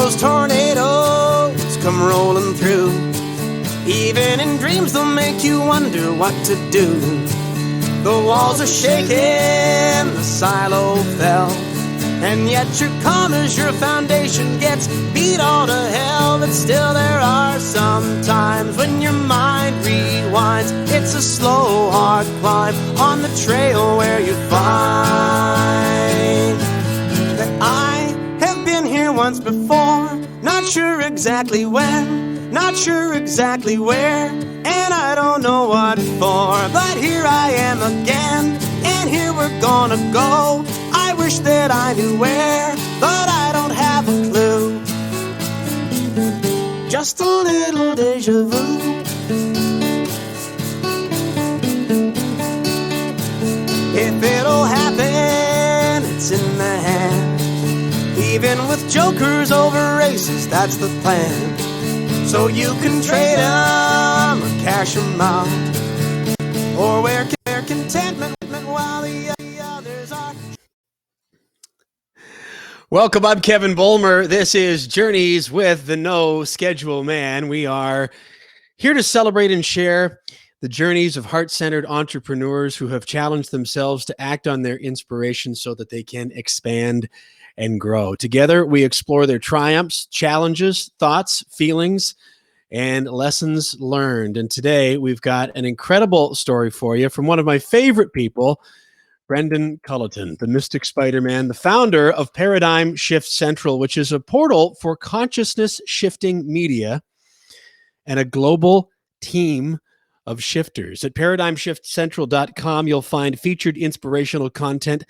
those tornadoes come rolling through. Even in dreams they'll make you wonder what to do. The walls are shaking, the silo fell, and yet you're calm as your foundation gets beat all to hell. But still there are some times when your mind rewinds. It's a slow, hard climb on the trail where you find that I have been here once before. Not sure exactly when, not sure exactly where, and I don't know what for. But here I am again, and here we're gonna go. I wish that I knew where, but I don't have a clue. Just a little deja vu. If it'll happen, it's in the hand. Even with jokers over races, that's the plan. So you can trade them or cash them out, or wear contentment while the others are. Welcome, I'm Kevin Bulmer. This is Journeys with the No Schedule Man. We are here to celebrate and share the journeys of heart-centered entrepreneurs who have challenged themselves to act on their inspiration so that they can expand and grow. Together, we explore their triumphs, challenges, thoughts, feelings, and lessons learned. And today, we've got an incredible story for you from one of my favorite people, Brendon Culliton, the Mystic Spider-Man, the founder of Paradigm Shift Central, which is a portal for consciousness-shifting media and a global team of shifters. At ParadigmShiftCentral.com, you'll find featured inspirational content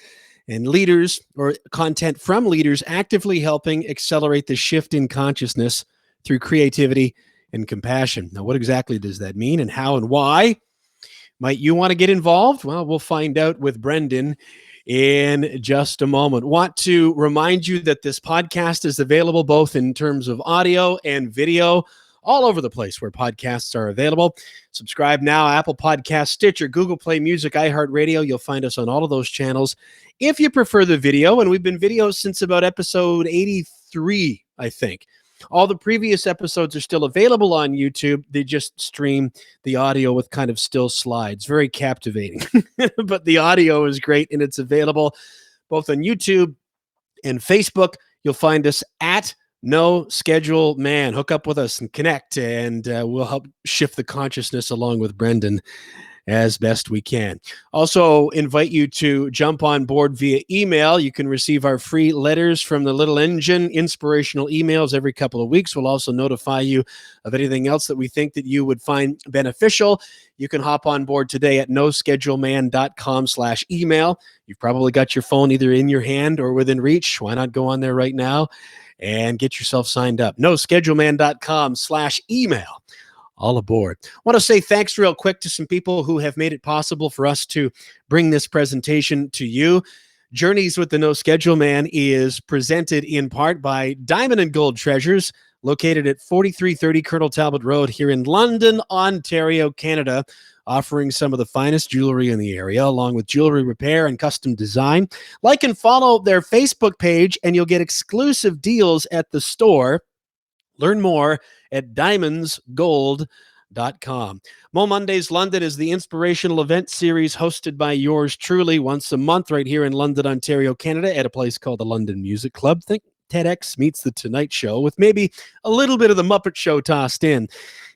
and leaders or content from leaders actively helping accelerate the shift in consciousness through creativity and compassion. Now, what exactly does that mean, and how and why might you want to get involved? Well, we'll find out with Brendon in just a moment. Want to remind you that this podcast is available both in terms of audio and video all over the place where podcasts are available. Subscribe now, Apple Podcasts, Stitcher, Google Play Music, iHeartRadio. You'll find us on all of those channels. If you prefer the video, and we've been videos since about episode 83, I think. All the previous episodes are still available on YouTube. They just stream the audio with kind of still slides. Very captivating. But the audio is great, and it's available both on YouTube and Facebook. You'll find us at No Schedule Man. Hook up with us and connect, and we'll help shift the consciousness along with Brendon as best we can. Also invite you to jump on board via email. You can receive our free letters from the Little Engine, inspirational emails every couple of weeks. We'll also notify you of anything else that we think that you would find beneficial. You can hop on board today at noscheduleman.com/email. You've probably got your phone either in your hand or within reach. Why not go on there right now and get yourself signed up? noscheduleman.com/email. All aboard. I want to say thanks real quick to some people who have made it possible for us to bring this presentation to you. Journeys with the No Schedule Man is presented in part by Diamond and Gold Treasures, located at 4330 Colonel Talbot Road here in London, Ontario, Canada, offering some of the finest jewelry in the area, along with jewelry repair and custom design. Like and follow their Facebook page, and you'll get exclusive deals at the store. Learn more at diamondsgold.com. Mo Mondays London is the inspirational event series hosted by yours truly once a month right here in London, Ontario, Canada, at a place called the London Music Club. Think TEDx meets the Tonight Show with maybe a little bit of the Muppet Show tossed in.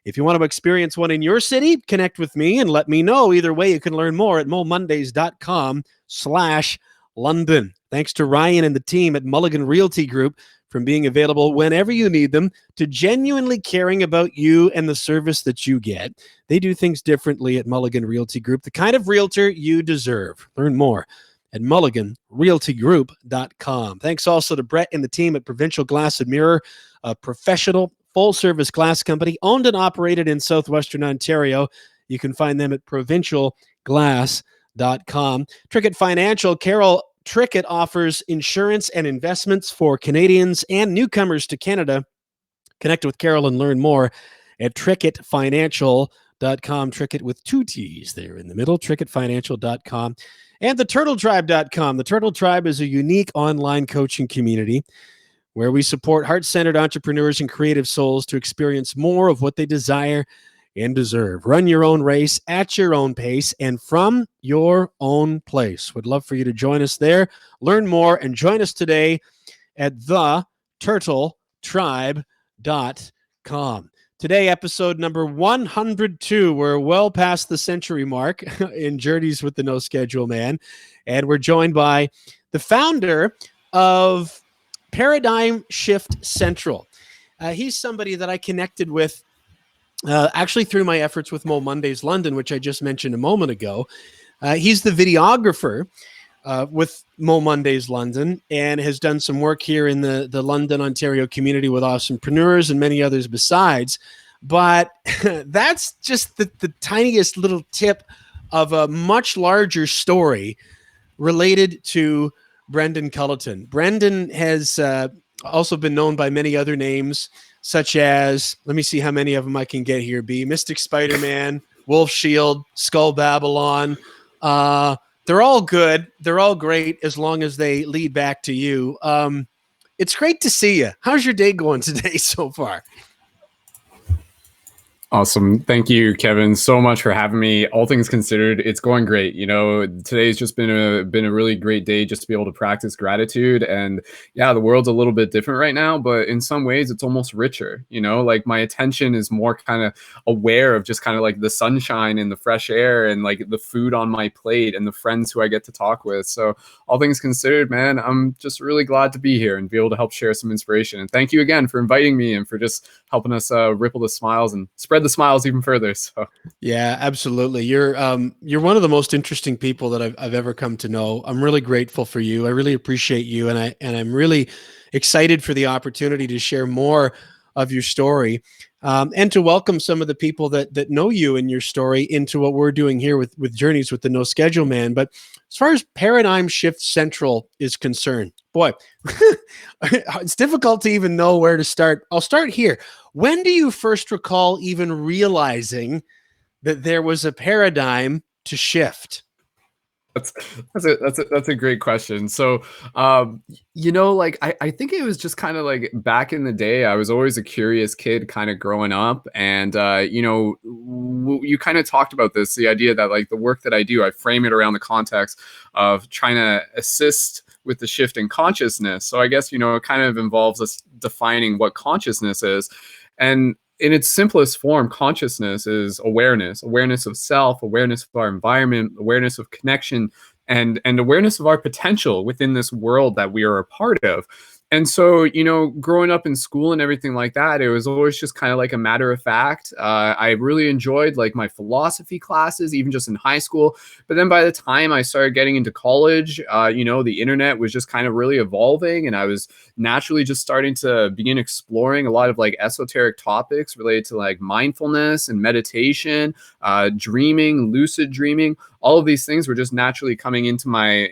If you want to experience one in your city, connect with me and let me know. Either way, you can learn more at momondays.com/London. Thanks to Ryan and the team at Mulligan Realty Group from being available whenever you need them to genuinely caring about you and the service that you get. They do things differently at Mulligan Realty Group, the kind of realtor you deserve. Learn more at mulliganrealtygroup.com. Thanks also to Brett and the team at Provincial Glass and Mirror, a professional full-service glass company owned and operated in southwestern Ontario. You can find them at provincialglass.com. Trickett Financial, Carol Trickett offers insurance and investments for Canadians and newcomers to Canada. Connect with Carol and learn more at trickettfinancial.com. Trickett with two T's there in the middle, trickettfinancial.com. And the turtletribe.com. The Turtle Tribe is a unique online coaching community where we support heart-centered entrepreneurs and creative souls to experience more of what they desire and deserve. Run your own race at your own pace and from your own place. Would love for you to join us there. Learn more and join us today at theturtletribe.com. Today, episode number 102. We're well past the century mark in Journeys with the No Schedule Man. And we're joined by the founder of Paradigm Shift Central. He's somebody that I connected with actually through my efforts with Mo Mondays London, which I just mentioned a moment ago. He's the videographer with Mo Mondays London and has done some work here in the London, Ontario community with awesomepreneurs and many others besides. But that's just the tiniest little tip of a much larger story related to Brendon Culliton. Brendon has also been known by many other names, such as, let me see how many of them I can get here, Mystic Spider-Man, Wolf Shield, Skull Babylon. They're all good. They're all great as long as they lead back to you. It's great to see you. How's your day going today so far? Awesome. Thank you, Kevin, so much for having me. All things considered, it's going great. You know, today's just been a really great day just to be able to practice gratitude. And yeah, the world's a little bit different right now, but in some ways it's almost richer. You know, like my attention is more kind of aware of just kind of like the sunshine and the fresh air and like the food on my plate and the friends who I get to talk with. So all things considered, man, I'm just really glad to be here and be able to help share some inspiration. And thank you again for inviting me and for just helping us ripple the smiles and spread the smiles even further. So yeah, absolutely. You're one of the most interesting people that I've ever come to know. I'm really grateful for you. I really appreciate you, and I'm really excited for the opportunity to share more of your story, and to welcome some of the people that know you and your story into what we're doing here with Journeys with the No Schedule Man. But as far as Paradigm Shift Central is concerned, boy, it's difficult to even know where to start. I'll start here. When do you first recall even realizing that there was a paradigm to shift? That's a great question. So, you know, like I think it was just kind of like back in the day, I was always a curious kid kind of growing up. And, you know, you kind of talked about this, the idea that like the work that I do, I frame it around the context of trying to assist with the shift in consciousness. So I guess, you know, it kind of involves us defining what consciousness is. And in its simplest form, consciousness is awareness of self, awareness of our environment, awareness of connection, and awareness of our potential within this world that we are a part of. And so, you know, growing up in school and everything like that, it was always just kind of like a matter of fact. I really enjoyed like my philosophy classes, even just in high school. But then by the time I started getting into college, you know, the internet was just kind of really evolving. And I was naturally just starting to begin exploring a lot of like esoteric topics related to like mindfulness and meditation, dreaming, lucid dreaming. All of these things were just naturally coming into my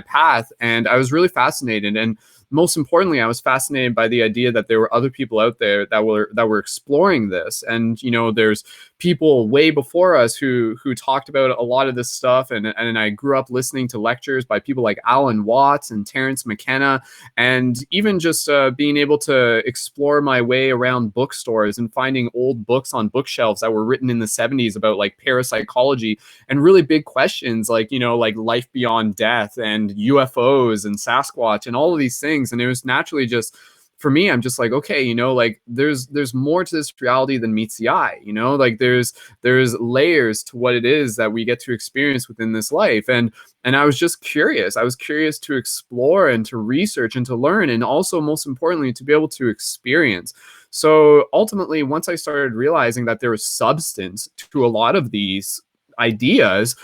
path. And I was really fascinated. And most importantly, I was fascinated by the idea that there were other people out there that were exploring this. And, you know, there's people way before us who talked about a lot of this stuff. And I grew up listening to lectures by people like Alan Watts and Terence McKenna, and even just being able to explore my way around bookstores and finding old books on bookshelves that were written in the 70s about like parapsychology and really big questions like, you know, like life beyond death and UFOs and Sasquatch and all of these things. And it was naturally just, for me, I'm just like, okay, you know, like there's more to this reality than meets the eye, you know, like there's layers to what it is that we get to experience within this life. And I was just curious. I was curious to explore and to research and to learn, and also most importantly, to be able to experience. So ultimately, once I started realizing that there was substance to a lot of these ideas,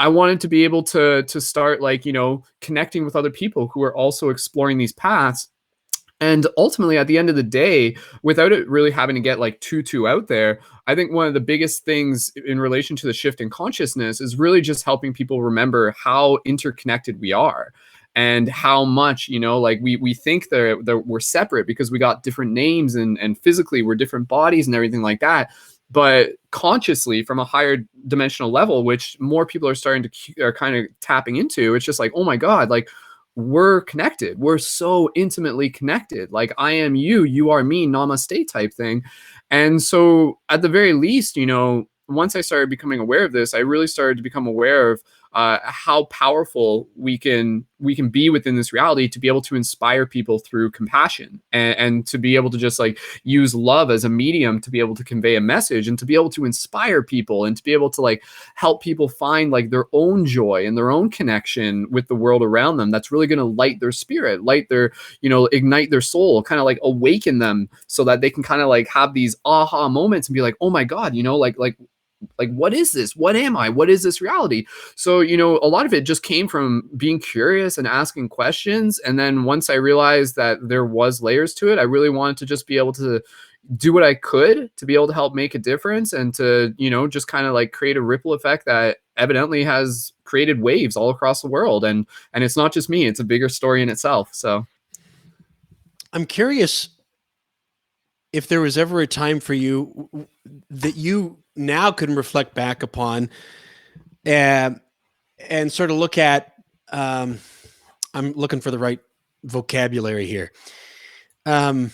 I wanted to be able to start like, you know, connecting with other people who are also exploring these paths. And ultimately, at the end of the day, without it really having to get like too out there, I think one of the biggest things in relation to the shift in consciousness is really just helping people remember how interconnected we are. And how much, you know, like we think that we're separate because we got different names and physically we're different bodies and everything like that. But consciously, from a higher dimensional level, which more people are starting to are kind of tapping into, it's just like, oh my God, like we're connected. We're so intimately connected. Like, I am you, you are me, namaste type thing. And so at the very least, once I started becoming aware of this, I really started to become aware of how powerful we can be within this reality, to be able to inspire people through compassion, and to be able to just like use love as a medium to be able to convey a message, and to be able to inspire people, and to be able to like help people find like their own joy and their own connection with the world around them. That's really going to light their spirit, light their, ignite their soul, kind of like awaken them, so that they can kind of like have these aha moments and be like, oh my God, like what is this? What am I? What is this reality? So, a lot of it just came from being curious and asking questions. And then once I realized that there was layers to it, I really wanted to just be able to do what I could to be able to help make a difference, and to, just kind of like create a ripple effect that evidently has created waves all across the world. And it's not just me, it's a bigger story in itself. So I'm curious if there was ever a time for you that you now can reflect back upon, and sort of look at, I'm looking for the right vocabulary here, as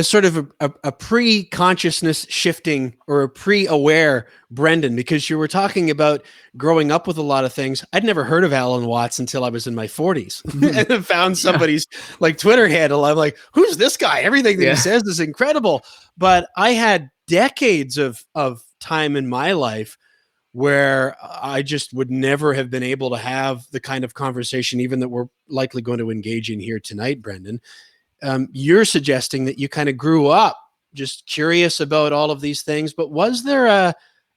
sort of a pre-consciousness shifting, or a pre-aware Brendon, because you were talking about growing up with a lot of things. I'd never heard of Alan Watts until I was in my 40s and found somebody's like Twitter handle. I'm like, who's this guy? Everything that he says is incredible. But I had decades of time in my life where I just would never have been able to have the kind of conversation even that we're likely going to engage in here tonight, Brendon. You're suggesting that you kind of grew up just curious about all of these things, but was there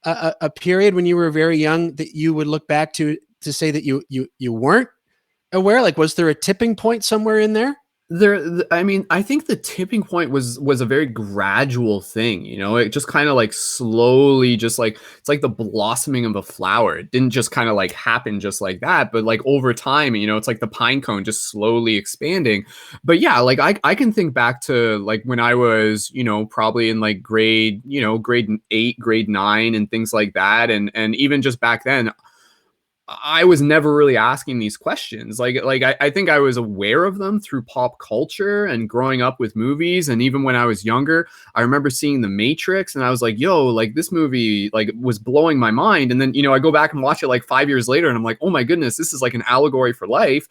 a period when you were very young that you would look back to say that you weren't aware? Like, was there a tipping point somewhere in there? I mean, I think the tipping point was a very gradual thing. It just kind of like slowly, just like, it's like the blossoming of a flower. It didn't just kind of like happen just like that, but like over time, it's like the pine cone just slowly expanding. But yeah, like I can think back to like when I was, probably in like grade 8, grade 9 and things like that. And even just back then, I was never really asking these questions. I think I was aware of them through pop culture and growing up with movies. And even when I was younger, I remember seeing The Matrix, and I was like, yo, like this movie like was blowing my mind. And then, I go back and watch it like 5 years later, and I'm like, oh my goodness, this is like an allegory for life.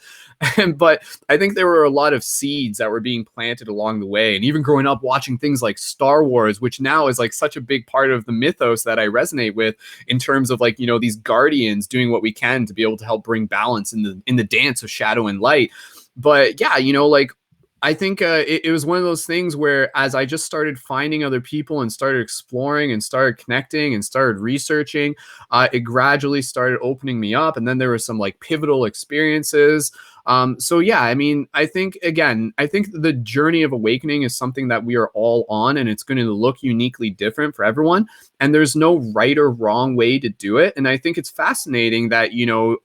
But I think there were a lot of seeds that were being planted along the way. And even growing up watching things like Star Wars, which now is like such a big part of the mythos that I resonate with, in terms of like, these guardians doing what we can to be able to help bring balance in the dance of shadow and light. But yeah, like I think it was one of those things where, as I just started finding other people and started exploring and started connecting and started researching, it gradually started opening me up. And then there were some like pivotal experiences. So yeah, I mean, I think the journey of awakening is something that we are all on, and it's going to look uniquely different for everyone. And there's no right or wrong way to do it. And I think it's fascinating that,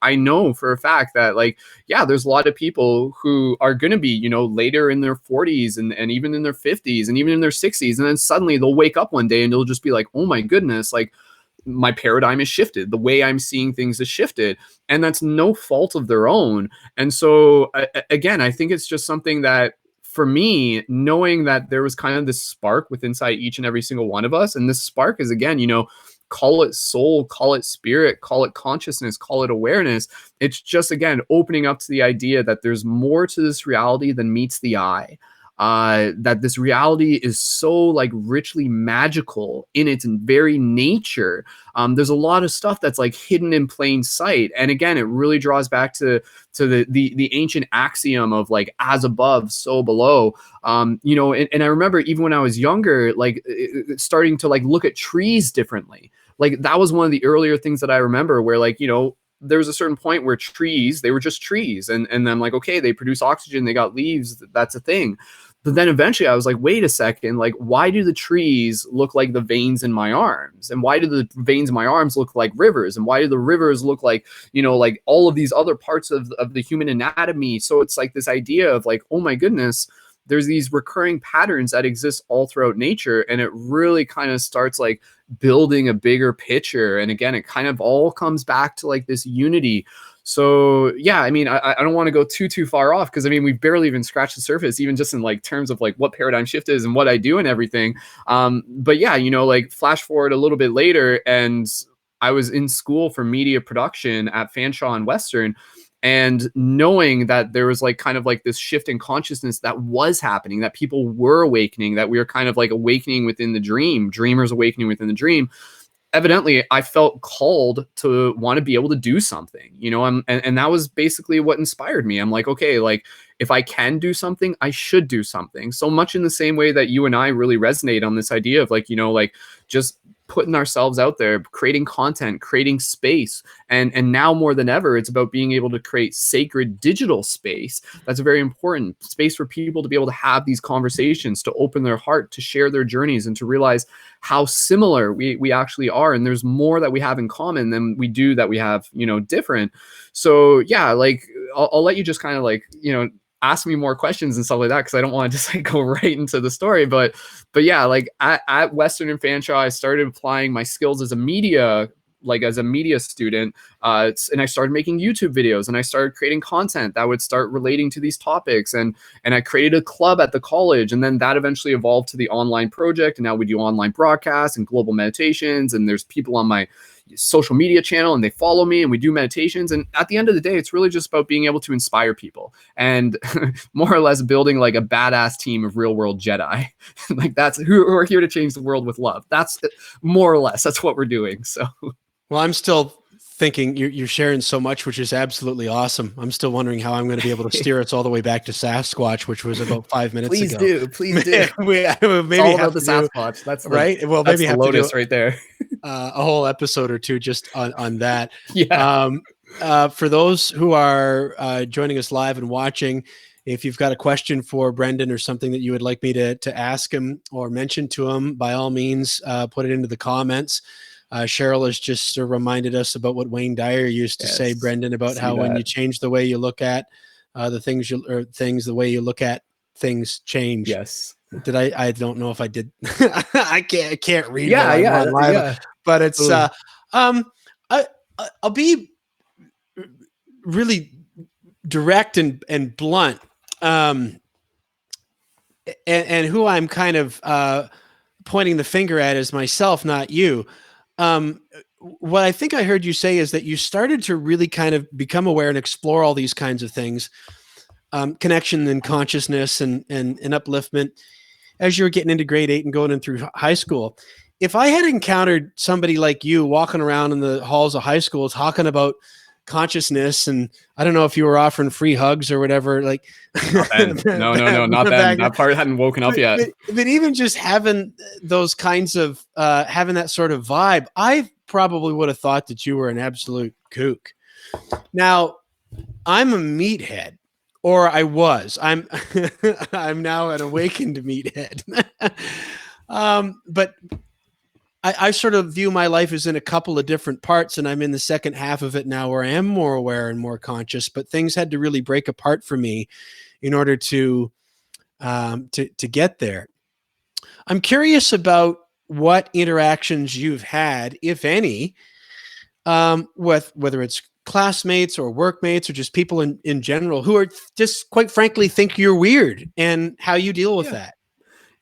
I know for a fact that like, yeah, there's a lot of people who are going to be, later in their 40s and even in their 50s and even in their 60s. And then suddenly they'll wake up one day and they'll just be like, oh my goodness, like my paradigm is shifted. The way I'm seeing things is shifted. And that's no fault of their own. And so again, I think it's just something that, for me, knowing that there was kind of this spark within inside each and every single one of us. And this spark is, again, call it soul, call it spirit, call it consciousness, call it awareness. It's just, again, opening up to the idea that there's more to this reality than meets the eye. That this reality is so like richly magical in its very nature. There's a lot of stuff that's like hidden in plain sight. And again, it really draws back to the ancient axiom of like, as above, so below. And I remember even when I was younger, like starting to like look at trees differently. Like that was one of the earlier things that I remember, where like, there was a certain point where trees, they were just trees. And then I'm like, okay, they produce oxygen, they got leaves, that's a thing. But then eventually I was like, wait a second, like, why do the trees look like the veins in my arms? And why do the veins in my arms look like rivers? And why do the rivers look like, like all of these other parts of the human anatomy? So it's like this idea of like, oh my goodness, there's these recurring patterns that exist all throughout nature. And it really kind of starts like building a bigger picture. And again, it kind of all comes back to like this unity. So yeah, I mean, I don't want to go too far off, because I mean, we've barely even scratched the surface, even just in like terms of like what paradigm shift is and what I do and everything. But yeah, you know, like flash forward a little bit later, and I was in school for media production at Fanshawe and Western, and knowing that there was like kind of like this shift in consciousness that was happening, that people were awakening, that we were kind of like awakening within the dream, dreamers awakening within the dream. Evidently, I felt called to want to be able to do something, you know, and that was basically what inspired me. I'm like, okay, like if I can do something, I should do something. So much in the same way that you and I really resonate on this idea of like, you know, like just putting ourselves out there, creating content, creating space. And now more than ever, it's about being able to create sacred digital space. That's a very important space for people to be able to have these conversations, to open their heart, to share their journeys, and to realize how similar we actually are. And there's more that we have in common than we do that we have, you know, different. So yeah, like I'll let you just kind of like, you know, ask me more questions and stuff like that, because I don't want to just like go right into the story. But yeah, like at Western and Fanshawe, I started applying my skills as a media student, and I started making YouTube videos, and I started creating content that would start relating to these topics, and I created a club at the college, and then that eventually evolved to the online project, and now we do online broadcasts and global meditations, and there's people on my social media channel and they follow me and we do meditations. And at the end of the day, it's really just about being able to inspire people and more or less building like a badass team of real world Jedi. Like that's who are here to change the world with love. That's more or less, that's what we're doing. So, well, I'm still thinking you're sharing so much, which is absolutely awesome. I'm still wondering how I'm going to be able to steer us all the way back to Sasquatch, which was about 5 minutes ago. Please do. Maybe all about the Sasquatch. That's right. Well, that's maybe the have Lotus to do right there. A whole episode or two just on that. Yeah. For those who are joining us live and watching, if you've got a question for Brendon or something that you would like me to ask him or mention to him, by all means, put it into the comments. Cheryl has just reminded us about what Wayne Dyer used to say, Brendon, about how when you change the way you look at the way you look at things change. Yes. Did I don't know if I did. I can't read. Yeah. Live, but it's I'll be really direct and blunt. And who I'm kind of pointing the finger at is myself, not you. What I think I heard you say is that you started to really kind of become aware and explore all these kinds of things, connection and consciousness and upliftment as you were getting into grade 8 and going in through high school. If I had encountered somebody like you walking around in the halls of high school talking about consciousness, and I don't know if you were offering free hugs or whatever, like no, not then. That part hadn't woken up yet. But even just having those kinds of having that sort of vibe, I probably would have thought that you were an absolute kook. Now, I'm a meathead, or I was. I'm now an awakened meathead. But I sort of view my life as in a couple of different parts, and I'm in the second half of it now where I am more aware and more conscious, but things had to really break apart for me in order to get there. I'm curious about what interactions you've had, if any, with whether it's classmates or workmates or just people in general who are just quite frankly think you're weird, and how you deal with that.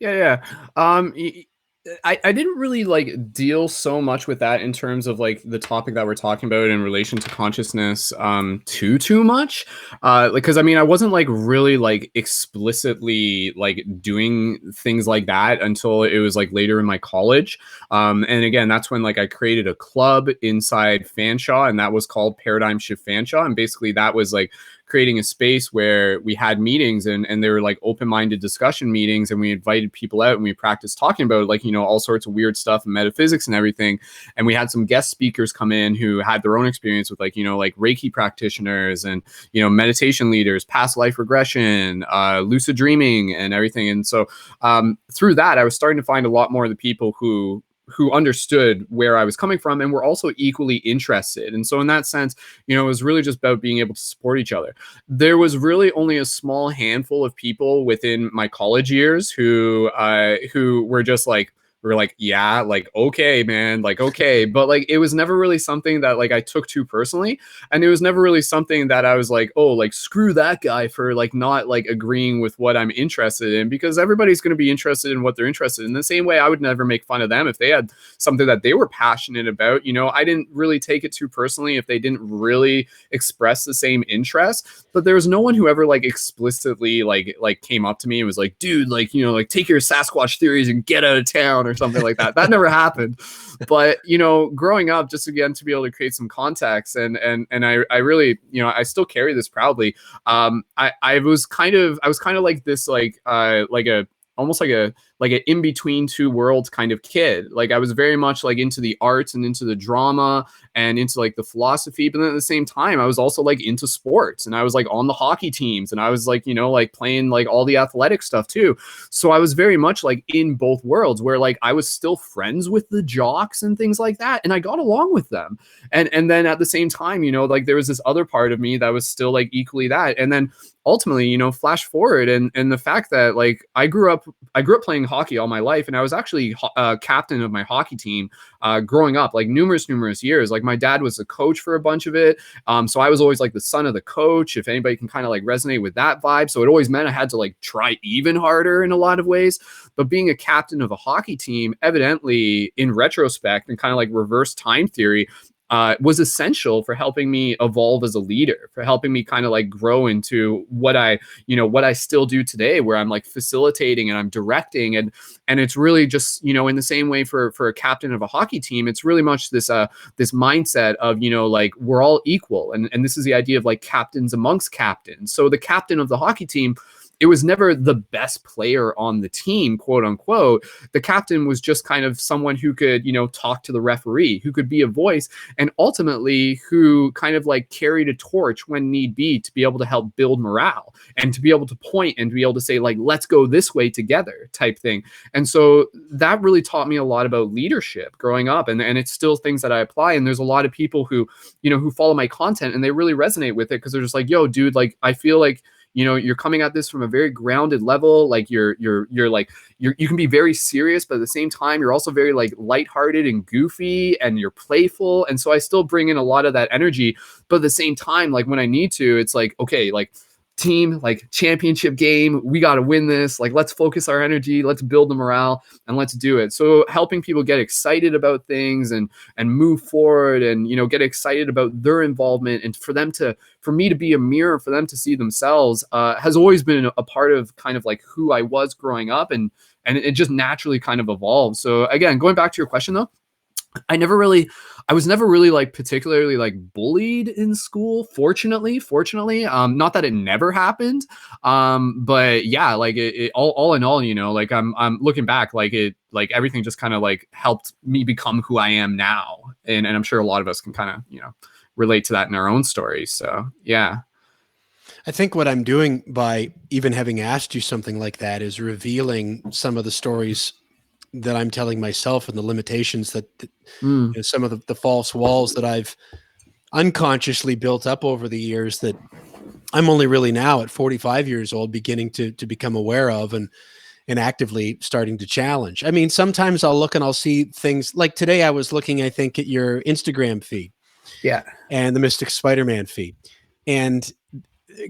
Yeah. I didn't really like deal so much with that in terms of like the topic that we're talking about in relation to consciousness too much, because I mean I wasn't like really like explicitly like doing things like that until it was like later in my college, and again that's when like I created a club inside Fanshawe, and that was called Paradigm Shift Fanshawe, and basically that was like creating a space where we had meetings and they were like open-minded discussion meetings, and we invited people out and we practiced talking about like, you know, all sorts of weird stuff and metaphysics and everything. And we had some guest speakers come in who had their own experience with like, you know, like Reiki practitioners and, you know, meditation leaders, past life regression, lucid dreaming and everything. And so through that, I was starting to find a lot more of the people who understood where I was coming from and were also equally interested. And so in that sense, you know, it was really just about being able to support each other. There was really only a small handful of people within my college years who were just like were like, yeah, like, okay, man, like, okay. But like, it was never really something that like I took too personally. And it was never really something that I was like, oh, like, screw that guy for like not like agreeing with what I'm interested in, because everybody's going to be interested in what they're interested in. The same way I would never make fun of them if they had something that they were passionate about. You know, I didn't really take it too personally if they didn't really express the same interest. But there was no one who ever like explicitly like came up to me and was like, dude, like, you know, like, take your Sasquatch theories and get out of town or something like that. That never happened. But, you know, growing up, just again to be able to create some context, and I really, you know, I still carry this proudly. I was kind of like this, like a almost like an in between two worlds kind of kid. Like, I was very much like into the arts and into the drama and into like the philosophy, but then at the same time I was also like into sports, and I was like on the hockey teams, and I was like, you know, like playing like all the athletic stuff too. So I was very much like in both worlds, where like I was still friends with the jocks and things like that, and I got along with them. And then at the same time, you know, like there was this other part of me that was still like equally that. And then ultimately, you know, flash forward, and the fact that like I grew up playing hockey all my life, and I was actually captain of my hockey team growing up, like numerous years. Like, my dad was the coach for a bunch of it, so I was always like the son of the coach, if anybody can kind of like resonate with that vibe. So it always meant I had to like try even harder in a lot of ways. But being a captain of a hockey team, evidently in retrospect and kind of like reverse time theory, was essential for helping me evolve as a leader, for helping me kind of like grow into what I still do today, where I'm like facilitating and I'm directing. And it's really just, you know, in the same way for a captain of a hockey team, it's really much this this mindset of, you know, like, we're all equal. And this is the idea of like captains amongst captains. So the captain of the hockey team, it was never the best player on the team, quote unquote. The captain was just kind of someone who could, you know, talk to the referee, who could be a voice, and ultimately who kind of like carried a torch when need be to be able to help build morale and to be able to point and to be able to say, like, let's go this way together type thing. And so that really taught me a lot about leadership growing up. And it's still things that I apply. And there's a lot of people who, you know, who follow my content and they really resonate with it, because they're just like, yo, dude, like, I feel like, you know, you're coming at this from a very grounded level. Like, you can be very serious, but at the same time, you're also very like lighthearted and goofy, and you're playful. And so I still bring in a lot of that energy, but at the same time, like, when I need to, it's like, okay, like, team, like, championship game, we got to win this. Like, let's focus our energy, let's build the morale, and let's do it. So helping people get excited about things and move forward, and, you know, get excited about their involvement, and for me to be a mirror for them to see themselves, has always been a part of kind of like who I was growing up, and it just naturally kind of evolved. So again, going back to your question though, I was never really like particularly like bullied in school. Fortunately, not that it never happened. But yeah, like it all in all, you know, like I'm looking back, like everything just kind of like helped me become who I am now. And I'm sure a lot of us can kind of, you know, relate to that in our own stories. So yeah. I think what I'm doing by even having asked you something like that is revealing some of the stories that I'm telling myself, and the limitations that you know, some of the false walls that I've unconsciously built up over the years, that I'm only really now at 45 years old beginning to become aware of, and actively starting to challenge. I mean, sometimes I'll look and I'll see things like today. I was looking, I think, at your Instagram feed, Yeah, and the Mystic Spider-Man feed, and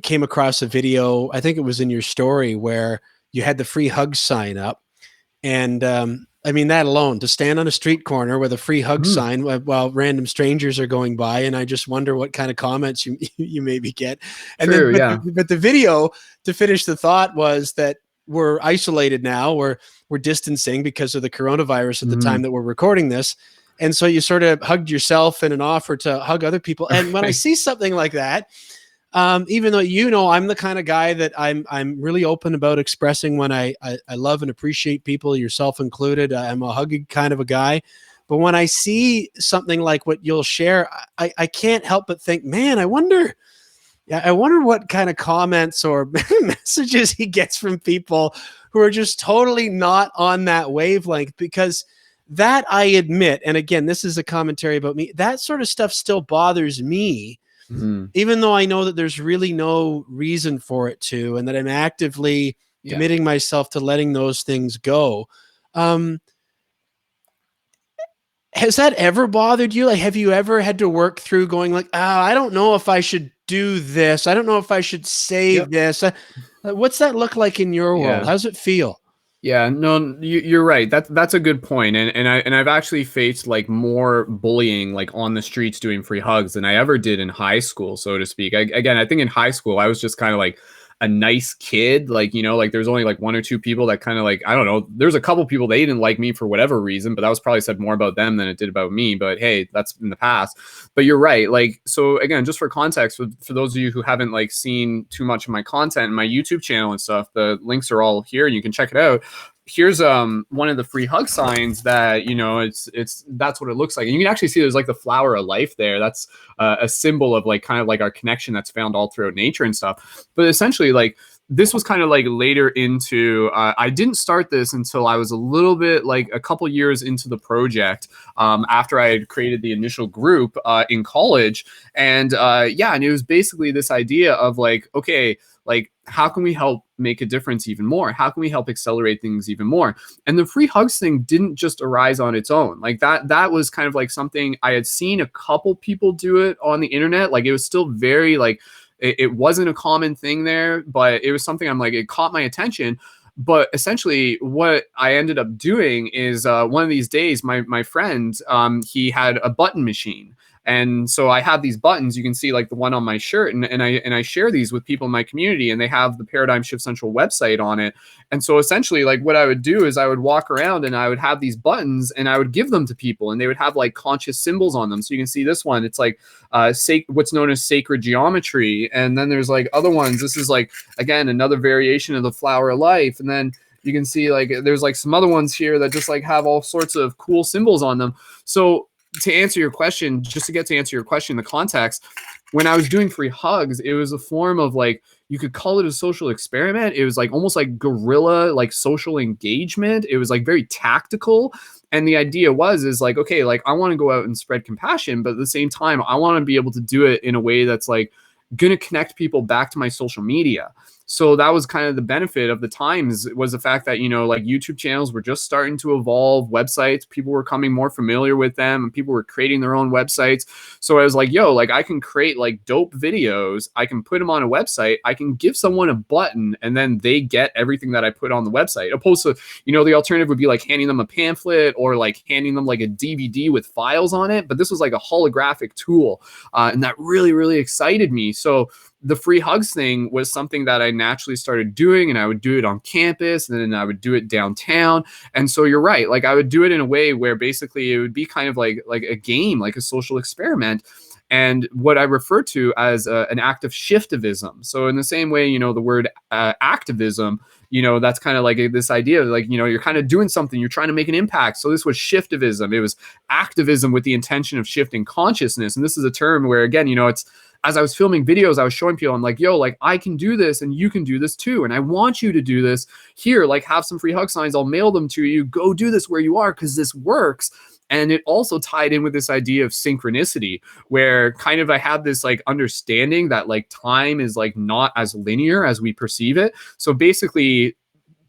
came across a video. I think it was in your story where you had the free hug sign up. And I mean, that alone, to stand on a street corner with a free hug sign while random strangers are going by, and I just wonder what kind of comments you maybe get. And true, then, yeah. but the video, to finish the thought, was that we're isolated now, we're distancing because of the coronavirus at the time that we're recording this, and so you sort of hugged yourself in an offer to hug other people. And when I see something like that, even though, you know, I'm the kind of guy that I'm really open about expressing when I love and appreciate people, yourself included. I'm a hugging kind of a guy. But when I see something like what you'll share, I can't help but think, man, I wonder what kind of comments or messages he gets from people who are just totally not on that wavelength. Because that, I admit, and again, this is a commentary about me, that sort of stuff still bothers me. Even though I know that there's really no reason for it to, and that I'm actively committing myself to letting those things go. Has that ever bothered you? Like, have you ever had to work through going like, oh, I don't know if I should do this. I don't know if I should say Yep. this. What's that look like in your world? Yeah. How's it feel? Yeah, no, you're right. That's a good point, and I've actually faced like more bullying like on the streets doing free hugs than I ever did in high school, so to speak. Again, I think in high school I was just kind of like a nice kid, like like there's only like one or two people that kind of like I don't know. There's a couple people they didn't like me for whatever reason, but that was probably said more about them than it did about me. But hey, that's in the past. But you're right. Like so again, just for context, for those of you who haven't like seen too much of my content, my YouTube channel and stuff, the links are all here, and you can check it out. Here's one of the free hug signs that it's that's what it looks like, and you can actually see there's like the flower of life there. That's a symbol of like kind of like our connection that's found all throughout nature and stuff. But essentially, like this was kind of like later into I didn't start this until I was a little bit like a couple years into the project, after I had created the initial group in college. And and it was basically this idea of like, okay, like how can we help make a difference even more? How can we help accelerate things even more? And the free hugs thing didn't just arise on its own. Like that was kind of like something I had seen a couple people do it on the internet. Like it was still very like it wasn't a common thing there, but it was something I'm like, it caught my attention. But essentially what I ended up doing is one of these days, my friend, he had a button machine. And so I have these buttons. You can see like the one on my shirt, and I share these with people in my community, and they have the Paradigm Shift Central website on it. And so essentially, like what I would do is I would walk around and I would have these buttons, and I would give them to people, and they would have like conscious symbols on them. So you can see this one. It's like what's known as sacred geometry, and then there's like other ones. This is like again another variation of the flower of life, and then you can see like there's like some other ones here that just like have all sorts of cool symbols on them. So to answer your question, just to answer your question, the context, when I was doing free hugs, it was a form of like, you could call it a social experiment. It was like almost like guerrilla, like social engagement. It was like very tactical. And the idea is like, okay, like I want to go out and spread compassion, but at the same time, I want to be able to do it in a way that's like going to connect people back to my social media. So that was kind of the benefit of the times, was the fact that, like YouTube channels were just starting to evolve, websites, people were coming more familiar with them, and people were creating their own websites. So I was like, yo, like I can create like dope videos. I can put them on a website. I can give someone a button and then they get everything that I put on the website. Opposed to, the alternative would be like handing them a pamphlet or like handing them like a DVD with files on it. But this was like a holographic tool. And that really, really excited me. So the free hugs thing was something that I naturally started doing, and I would do it on campus, and then I would do it downtown. And so you're right. Like I would do it in a way where basically it would be kind of like a game, like a social experiment, and what I refer to as an act of shiftivism. So in the same way, the word activism, that's kind of like this idea of like, you're kind of doing something, you're trying to make an impact. So this was shiftivism. It was activism with the intention of shifting consciousness. And this is a term where, again, it's, as I was filming videos, I was showing people, I'm like, yo, like I can do this and you can do this too. And I want you to do this here, like have some free hug signs. I'll mail them to you. Go do this where you are, because this works. And it also tied in with this idea of synchronicity, where kind of I had this like understanding that like time is like not as linear as we perceive it. So basically,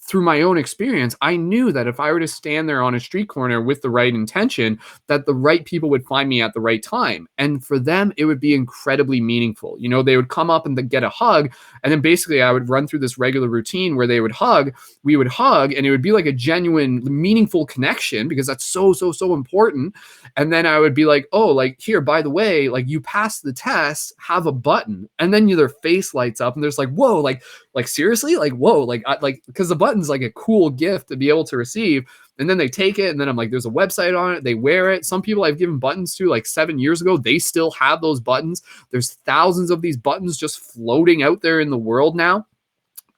through my own experience, I knew that if I were to stand there on a street corner with the right intention, that the right people would find me at the right time. And for them, it would be incredibly meaningful. They would come up and get a hug. And then basically I would run through this regular routine where they would hug, we would hug, and it would be like a genuine, meaningful connection, because that's so, so, so important. And then I would be like, oh, like here, by the way, like you passed the test, have a button. And then their face lights up and there's like, whoa, like seriously, like, whoa, like because the button's like a cool gift to be able to receive. And then they take it, and then I'm like, there's a website on it. They wear it. Some people I've given buttons to like 7 years ago, they still have those buttons. There's thousands of these buttons just floating out there in the world now.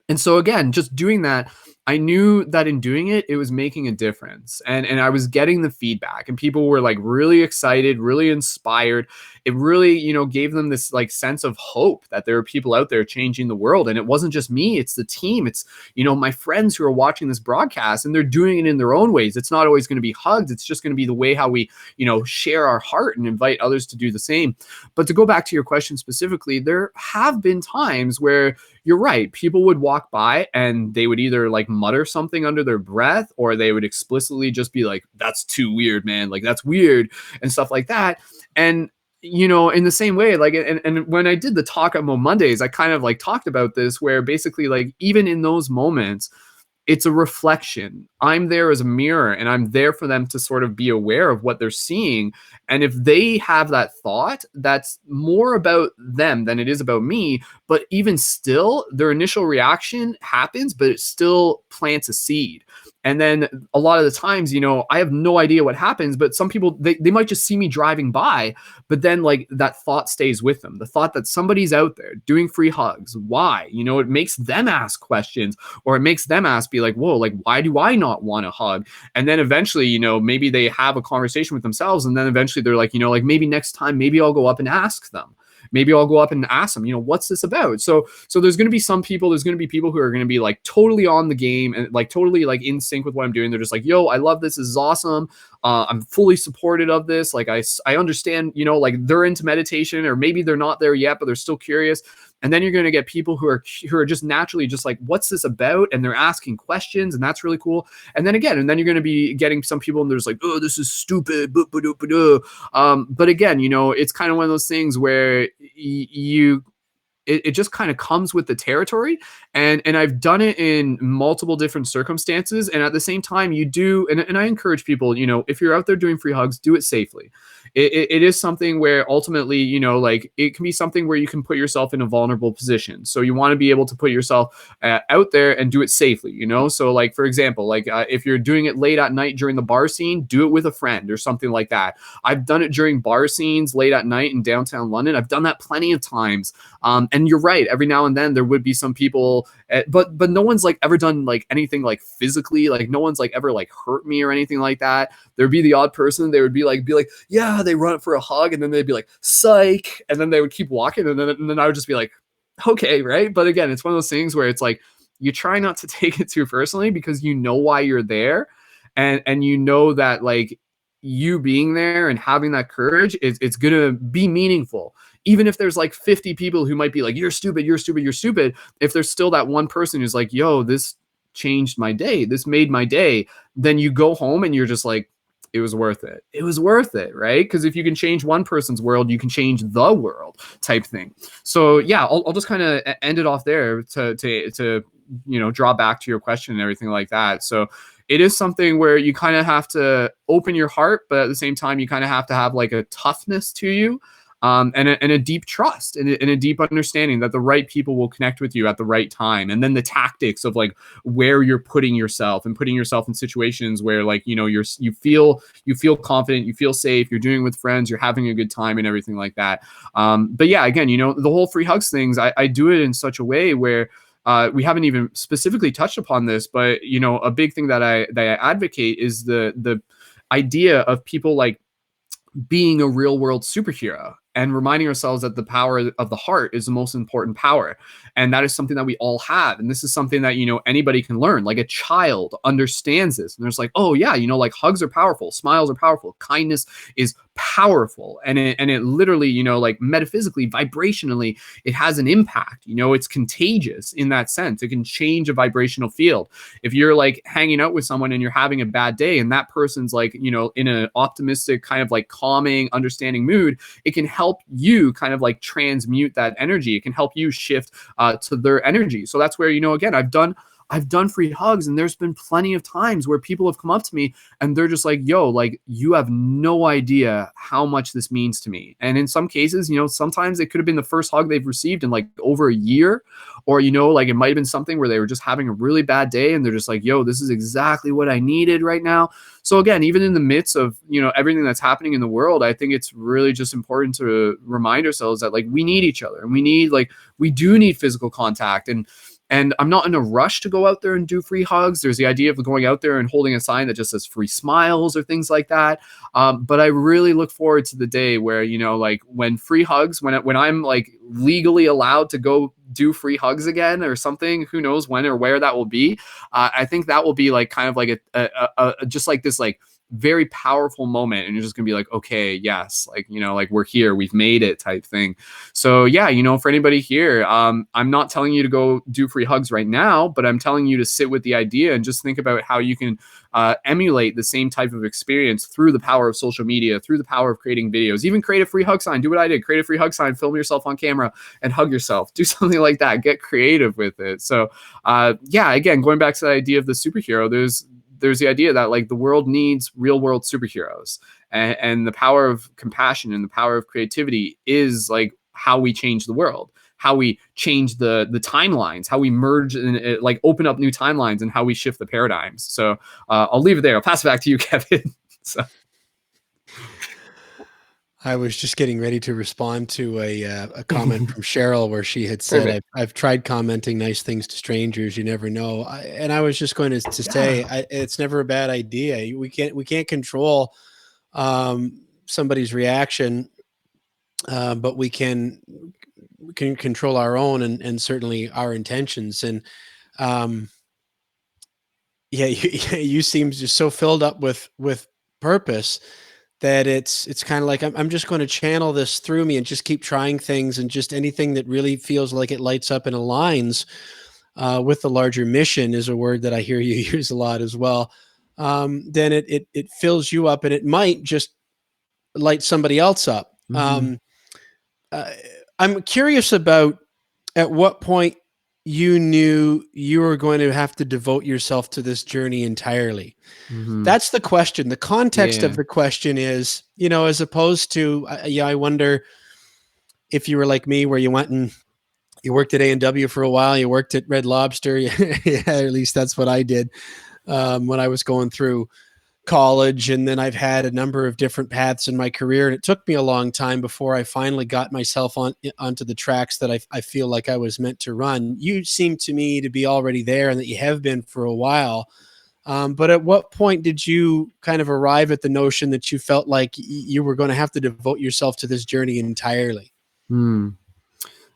And so again, just doing that, I knew that in doing it, it was making a difference. And I was getting the feedback, and people were like really excited, really inspired. It really, gave them this like sense of hope that there are people out there changing the world. And it wasn't just me, it's the team. It's, my friends who are watching this broadcast, and they're doing it in their own ways. It's not always going to be hugs. It's just going to be the way how we, share our heart and invite others to do the same. But to go back to your question specifically, there have been times where you're right. People would walk by and they would either like mutter something under their breath, or they would explicitly just be like, that's too weird, man, like that's weird, and stuff like that. And in the same way, like, and when I did the talk at Mo Mondays, I kind of like talked about this, where basically, like, even in those moments, it's a reflection. I'm there as a mirror, and I'm there for them to sort of be aware of what they're seeing. And if they have that thought, that's more about them than it is about me. But even still, their initial reaction happens, but it still plants a seed. And then a lot of the times, I have no idea what happens, but some people, they might just see me driving by, but then like that thought stays with them. The thought that somebody's out there doing free hugs. Why? It makes them ask questions, or it makes them ask, be like, whoa, like, why do I not want a hug? And then eventually, maybe they have a conversation with themselves, and then eventually they're like, like, maybe next time, maybe I'll go up and ask them. Maybe I'll go up and ask them, what's this about? So there's going to be there's going to be people who are going to be like totally on the game and like totally like in sync with what I'm doing. They're just like, yo, I love this. This is awesome. I'm fully supported of this. Like, I understand, like they're into meditation, or maybe they're not there yet, but they're still curious. And then you're going to get people who are just naturally just like, what's this about? And they're asking questions, and that's really cool. And then you're going to be getting some people, and there's like, oh, this is stupid. But again, it's kind of one of those things where it just kind of comes with the territory. And I've done it in multiple different circumstances. And at the same time, you do, and I encourage people, if you're out there doing free hugs, do it safely. It is something where ultimately, like, it can be something where you can put yourself in a vulnerable position. So you want to be able to put yourself out there and do it safely, So like, for example, like if you're doing it late at night during the bar scene, do it with a friend or something like that. I've done it during bar scenes late at night in downtown London. I've done that plenty of times. And you're right. Every now and then there would be some people, but no one's like ever done like anything like physically, like no one's like ever like hurt me or anything like that. There'd be the odd person. They would be like, yeah, they run up for a hug, and then they'd be like, psych. And then they would keep walking. And then I would just be like, okay. Right. But again, it's one of those things where it's like, you try not to take it too personally, because you know why you're there. And that like you being there and having that courage, it's going to be meaningful. Even if there's like 50 people who might be like, you're stupid, you're stupid, you're stupid. If there's still that one person who's like, yo, this changed my day, this made my day, then you go home and you're just like, it was worth it. It was worth it, right? Because if you can change one person's world, you can change the world type thing. So yeah, I'll just kind of end it off there to draw back to your question and everything like that. So it is something where you kind of have to open your heart, but at the same time, you kind of have to have like a toughness to you. And a deep trust and a deep understanding that the right people will connect with you at the right time. And then the tactics of like where you're putting yourself in situations where like, you feel confident, you feel safe, you're doing it with friends, you're having a good time and everything like that. But yeah, again, the whole free hugs things, I do it in such a way where we haven't even specifically touched upon this, but a big thing that I advocate is the idea of people like being a real world superhero and reminding ourselves that the power of the heart is the most important power. And that is something that we all have. And this is something that, anybody can learn. Like a child understands this. And there's like, oh yeah, like hugs are powerful. Smiles are powerful. Kindness is powerful. And it literally, like metaphysically, vibrationally, it has an impact. It's contagious in that sense. It can change a vibrational field. If you're like hanging out with someone and you're having a bad day and that person's like, in an optimistic kind of like calming, understanding mood, it can help you kind of like transmute that energy. It can help you shift to their energy. So that's where, again, I've done free hugs, and there's been plenty of times where people have come up to me and they're just like, yo, like, you have no idea how much this means to me. And in some cases, sometimes it could have been the first hug they've received in like over a year, or, like it might've been something where they were just having a really bad day and they're just like, yo, this is exactly what I needed right now. So again, even in the midst of, everything that's happening in the world, I think it's really just important to remind ourselves that like we need each other, and we do need physical contact. And I'm not in a rush to go out there and do free hugs. There's the idea of going out there and holding a sign that just says free smiles or things like that. But I really look forward to the day where, like when free hugs, when I'm like legally allowed to go do free hugs again or something, who knows when or where that will be. I think that will be like kind of like a just like this like very powerful moment, and you're just gonna be like, okay, yes, like, you know, like we're here, we've made it type thing. So yeah, you know, for anybody here, I'm not telling you to go do free hugs right now, but I'm telling you to sit with the idea and just think about how you can emulate the same type of experience through the power of social media, through the power of creating videos. Even create a free hug sign. Do what I did. Create a free hug sign, film yourself on camera and hug yourself. Do something like that. Get creative with it. So yeah, again, going back to the idea of the superhero, there's the idea that like the world needs real world superheroes, and the power of compassion and the power of creativity is like how we change the world, how we change the timelines, how we merge and like open up new timelines, and how we shift the paradigms. So I'll leave it there. I'll pass it back to you, Kevin. So. I was just getting ready to respond to a comment from Cheryl where she had said, I've tried commenting nice things to strangers. You never know. And I was just going to say, it's never a bad idea. We can't control somebody's reaction, but we can control our own and certainly our intentions. And yeah, you seem just so filled up with purpose that it's kind of like, I'm just going to channel this through me and just keep trying things, and just anything that really feels like it lights up and aligns with the larger mission is a word that I hear you use a lot as well. Then it fills you up, and it might just light somebody else up. Mm-hmm. I'm curious about at what point you knew you were going to have to devote yourself to this journey entirely. Mm-hmm. That's the question. The context of the question is, you know, as opposed to, I wonder if you were like me, where you went and you worked at A&W for a while, you worked at Red Lobster. Yeah, at least that's what I did when I was going through college. And then I've had a number of different paths in my career, and it took me a long time before I finally got myself onto the tracks that I feel like I was meant to run. You seem to me to be already there, and that you have been for a while. But at what point did you kind of arrive at the notion that you felt like you were going to have to devote yourself to this journey entirely?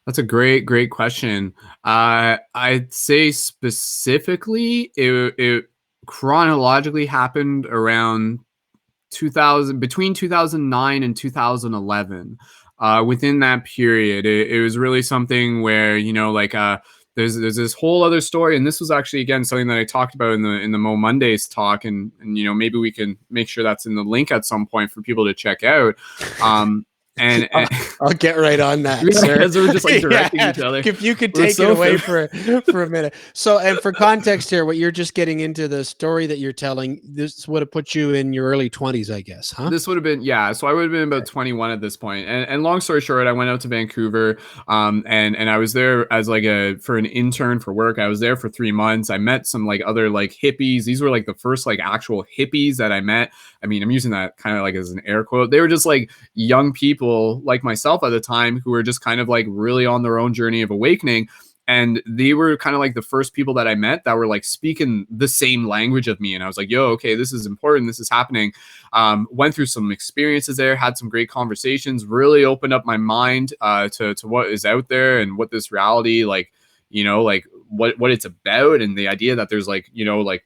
That's a great question. I'd say specifically it chronologically happened around 2000, between 2009 and 2011. Within that period, it was really something where, you know, like there's this whole other story, and this was actually again something that I talked about in the Mo Mondays talk, and you know, maybe we can make sure that's in the link at some point for people to check out. And I'll get right on that, sir. Because we're just like directing each other. If you could take it away for a minute. So, and for context here, what you're just getting into, the story that you're telling, this would have put you in your early 20s, I guess, huh? This would have been, yeah. So I would have been about 21 at this point. And long story short, I went out to Vancouver, and I was there as like for an intern for work. I was there for 3 months. I met some like other like hippies. These were like the first like actual hippies that I met. I mean, I'm using that kind of like as an air quote. They were just like young people like myself at the time who were just kind of like really on their own journey of awakening. And they were kind of like the first people that I met that were like speaking the same language of me. And I was like, yo, okay, this is important. This is happening. Went through some experiences there, had some great conversations, really opened up my mind to what is out there and what this reality, like, you know, like what it's about. And the idea that there's like, you know, like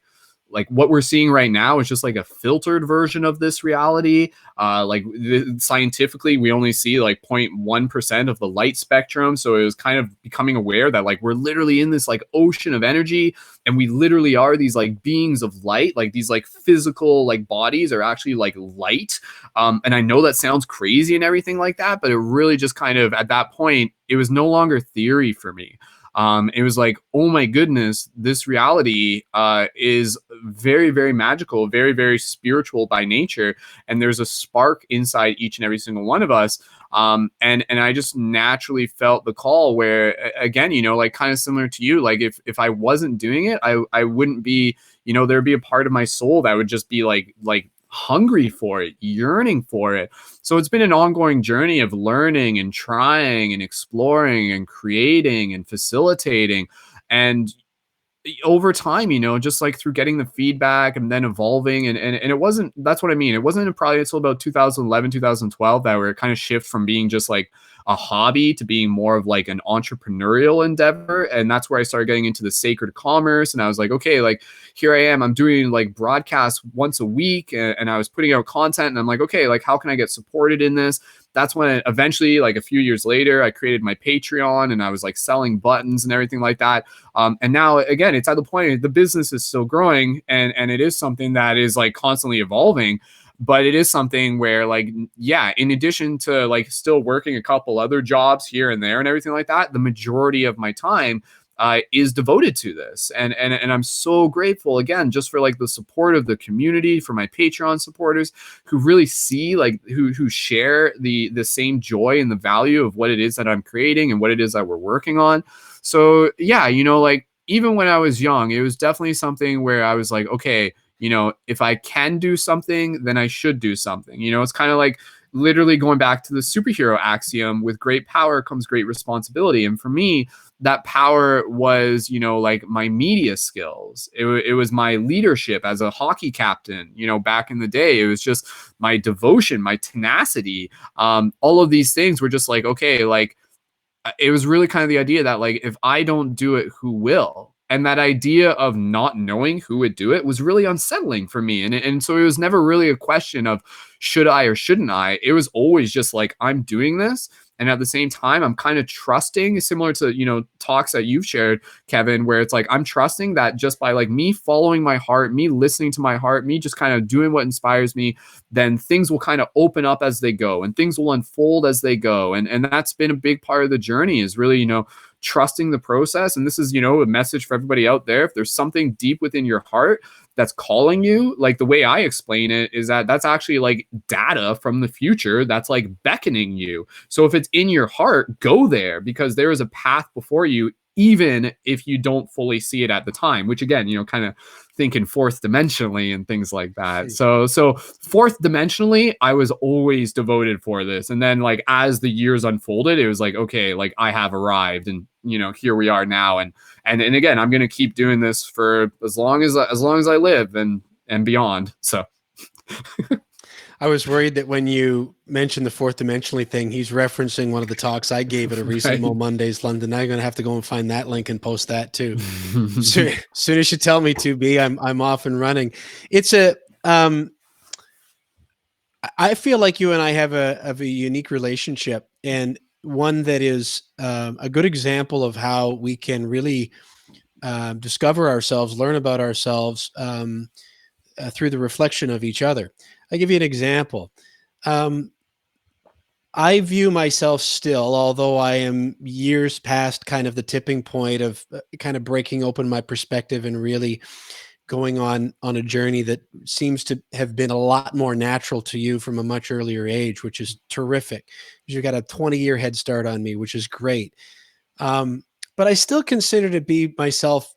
what we're seeing right now is just like a filtered version of this reality. Scientifically, we only see like 0.1% of the light spectrum. So it was kind of becoming aware that like we're literally in this like ocean of energy, and we literally are these like beings of light. Like these like physical like bodies are actually like light. And I know that sounds crazy and everything like that, but it really just kind of at that point, it was no longer theory for me. It was like, oh my goodness, this reality is very, very magical, very, very spiritual by nature. And there's a spark inside each and every single one of us. And I just naturally felt the call where, again, you know, like kind of similar to you, like if I wasn't doing it, I wouldn't be, you know, there'd be a part of my soul that would just be like hungry for it, yearning for it. So it's been an ongoing journey of learning and trying and exploring and creating and facilitating. And over time, you know, just like through getting the feedback and then evolving. And it wasn't, that's what I mean. It wasn't probably until about 2011, 2012 that where it kind of shift from being just like a hobby to being more of like an entrepreneurial endeavor. And that's where I started getting into the sacred commerce. And I was like, okay, like here I am, I'm doing like broadcasts once a week, and I was putting out content, and I'm like, okay, like how can I get supported in this? That's when eventually, like a few years later, I created my Patreon, and I was like selling buttons and everything like that. And now again, it's at the point the business is still growing, and it is something that is like constantly evolving. But it is something where, like, yeah, in addition to like still working a couple other jobs here and there and everything like that, the majority of my time is devoted to this. And I'm so grateful again, just for like the support of the community, for my Patreon supporters who really see, like, who share the same joy and the value of what it is that I'm creating and what it is that we're working on. So yeah, like even when I was young, it was definitely something where I was like, okay, if I can do something, then I should do something. It's kind of like literally going back to the superhero axiom: with great power comes great responsibility. And for me, that power was, like my media skills. It was my leadership as a hockey captain, back in the day. It was just my devotion, my tenacity. All of these things were just like, okay, like it was really kind of the idea that, like, if I don't do it, who will? And that idea of not knowing who would do it was really unsettling for me. And so it was never really a question of should I or shouldn't I? It was always just like, I'm doing this. And at the same time, I'm kind of trusting, similar to, talks that you've shared, Kevin, where it's like, I'm trusting that just by like me following my heart, me listening to my heart, me just kind of doing what inspires me, then things will kind of open up as they go and things will unfold as they go. And that's been a big part of the journey, is really, trusting the process. And this is, a message for everybody out there. If there's something deep within your heart that's calling you, like the way I explain it is that that's actually like data from the future that's like beckoning you. So if it's in your heart, go there, because there is a path before you, even if you don't fully see it at the time, which again, kind of thinking fourth dimensionally and things like that. So fourth dimensionally, I was always devoted for this. And then like as the years unfolded, it was like, okay, like I have arrived, and here we are now. And again, I'm going to keep doing this for as long as I live and beyond. So I was worried that when you mentioned the fourth dimensionally thing, he's referencing one of the talks I gave at a recent Right. Mo Mondays London. I'm going to have to go and find that link and post that too. So, as soon as you tell me to be, I'm off and running. It's I feel like you and I have a unique relationship, and one that is a good example of how we can really discover ourselves, learn about ourselves through the reflection of each other. I'll give you an example. I view myself still, although I am years past kind of the tipping point of kind of breaking open my perspective and really going on a journey that seems to have been a lot more natural to you from a much earlier age, which is terrific. You've got a 20-year head start on me, which is great. But I still consider to be myself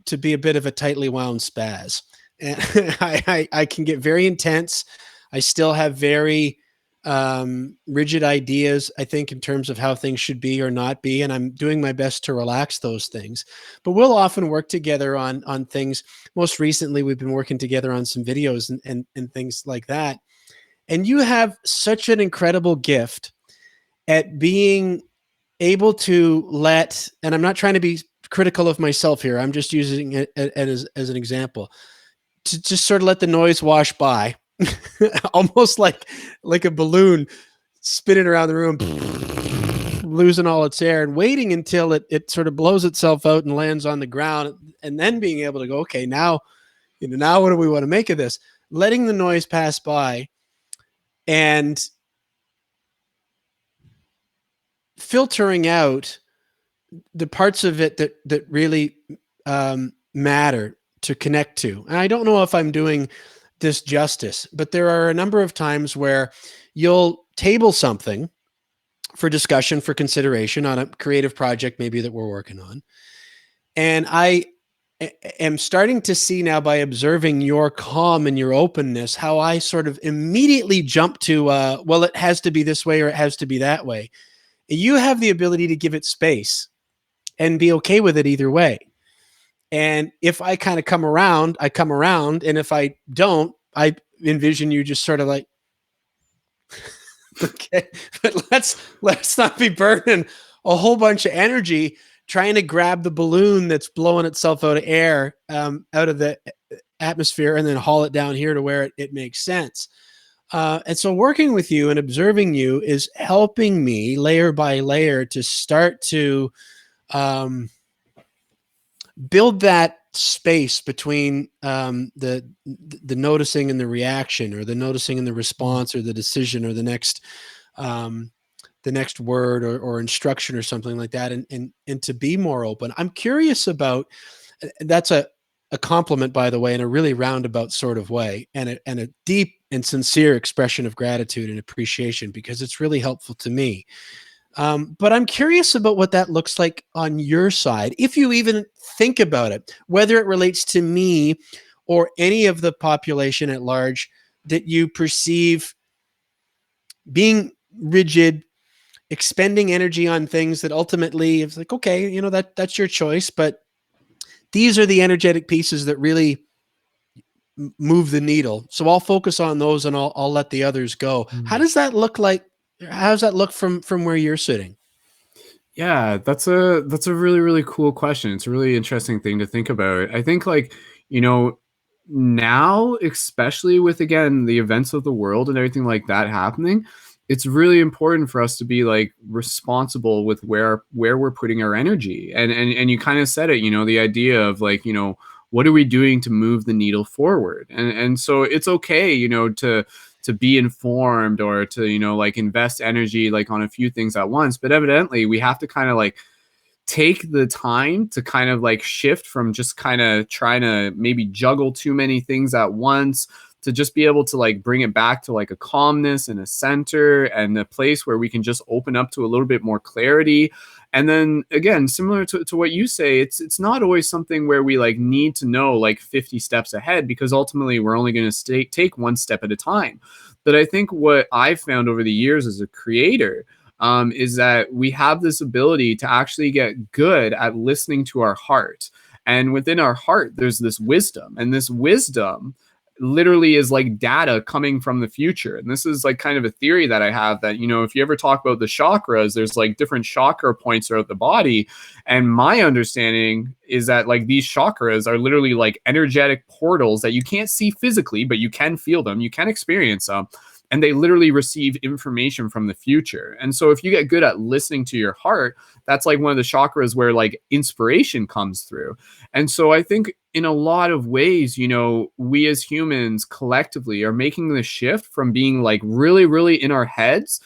to be a bit of a tightly wound spaz. And I can get very intense. I still have very rigid ideas, I think, in terms of how things should be or not be. And I'm doing my best to relax those things. But we'll often work together on things. Most recently, we've been working together on some videos and things like that. And you have such an incredible gift at being able to let, and I'm not trying to be critical of myself here, I'm just using it as an example, to just sort of let the noise wash by, almost like a balloon spinning around the room, losing all its air, and waiting until it sort of blows itself out and lands on the ground, and then being able to go, okay, now what do we want to make of this? Letting the noise pass by and filtering out the parts of it that really matter to connect to. And I don't know if I'm doing this justice, but there are a number of times where you'll table something for discussion, for consideration on a creative project maybe that we're working on. And I am starting to see now, by observing your calm and your openness, how I sort of immediately jump to, well, it has to be this way or it has to be that way. You have the ability to give it space and be okay with it either way. And if I kind of come around, I come around. And if I don't, I envision you just sort of like Okay, but let's not be burning a whole bunch of energy trying to grab the balloon that's blowing itself out of air, out of the atmosphere, and then haul it down here to where it makes sense. And so working with you and observing you is helping me layer by layer to start to build that space between the noticing and the reaction, or the noticing and the response, or the decision, or the next word, or instruction, or something like that, and to be more open. I'm curious about, that's a compliment, by the way, in a really roundabout sort of way, and a deep and sincere expression of gratitude and appreciation, because it's really helpful to me. But I'm curious about what that looks like on your side, if you even think about it, whether it relates to me or any of the population at large that you perceive being rigid, expending energy on things that ultimately it's like, okay, that's your choice, but these are the energetic pieces that really move the needle. So I'll focus on those, and I'll let the others go. How does that look like? How does that look from where you're sitting? Yeah, that's a really, really cool question. It's a really interesting thing to think about. I think, like, you know, now, especially with, again, the events of the world and everything like that happening, it's really important for us to be like responsible with where we're putting our energy. And you kind of said it, the idea of like, what are we doing to move the needle forward? And so it's okay, to be informed, or to like invest energy like on a few things at once, but evidently we have to kind of like take the time to kind of like shift from just kind of trying to maybe juggle too many things at once, to just be able to like bring it back to like a calmness and a center and a place where we can just open up to a little bit more clarity. And then again, similar to what you say, it's not always something where we like need to know like 50 steps ahead, because ultimately we're only going to take one step at a time. But I think what I've found over the years as a creator, is that we have this ability to actually get good at listening to our heart. And within our heart, there's this wisdom, and this wisdom literally is like data coming from the future. And this is like kind of a theory that I have, that, if you ever talk about the chakras, there's like different chakra points throughout the body. And my understanding is that like these chakras are literally like energetic portals that you can't see physically, but you can feel them, you can experience them. And they literally receive information from the future. And so if you get good at listening to your heart, that's like one of the chakras where like inspiration comes through. And so I think in a lot of ways, we as humans collectively are making the shift from being like really, really in our heads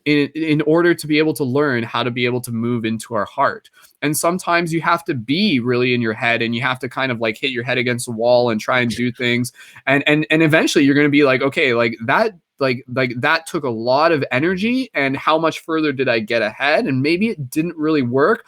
in order to be able to learn how to be able to move into our heart. And sometimes you have to be really in your head, and you have to kind of like hit your head against the wall and try and do things. And eventually you're going to be like, okay, like that, like that took a lot of energy, and how much further did I get ahead? And maybe it didn't really work,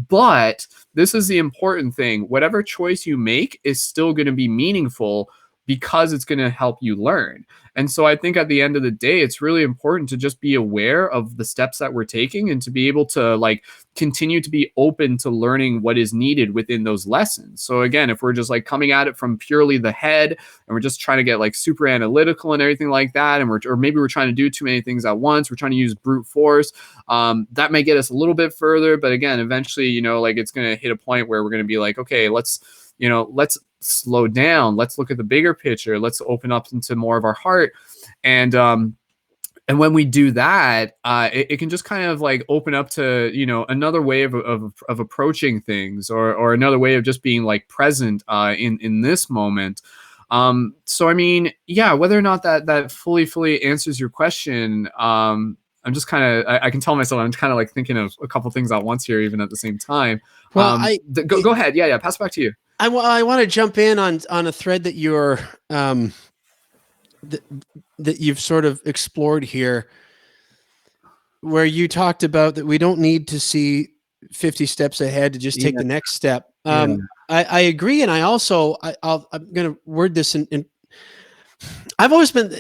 but this is the important thing. Whatever choice you make is still going to be meaningful, because it's going to help you learn. And so I think at the end of the day, it's really important to just be aware of the steps that we're taking, and to be able to like continue to be open to learning what is needed within those lessons. So again, if we're just like coming at it from purely the head, and we're just trying to get like super analytical and everything like that, and or maybe we're trying to do too many things at once, we're trying to use brute force, that may get us a little bit further. But again, eventually, like it's going to hit a point where we're going to be like, okay, let's slow down. Let's look at the bigger picture. Let's open up into more of our heart. And when we do that, it can just kind of like open up to, another way of approaching things, or another way of just being like present in this moment. So, I mean, yeah, whether or not that fully answers your question, I'm just kind of, I can tell myself I'm kind of like thinking of a couple things at once here, even at the same time. Well, go ahead. Yeah. Pass it back to you. I want to jump in on a thread that you're that you've sort of explored here, where you talked about that we don't need to see 50 steps ahead to just take the next step. I agree, and I'm going to word this in. I've always been.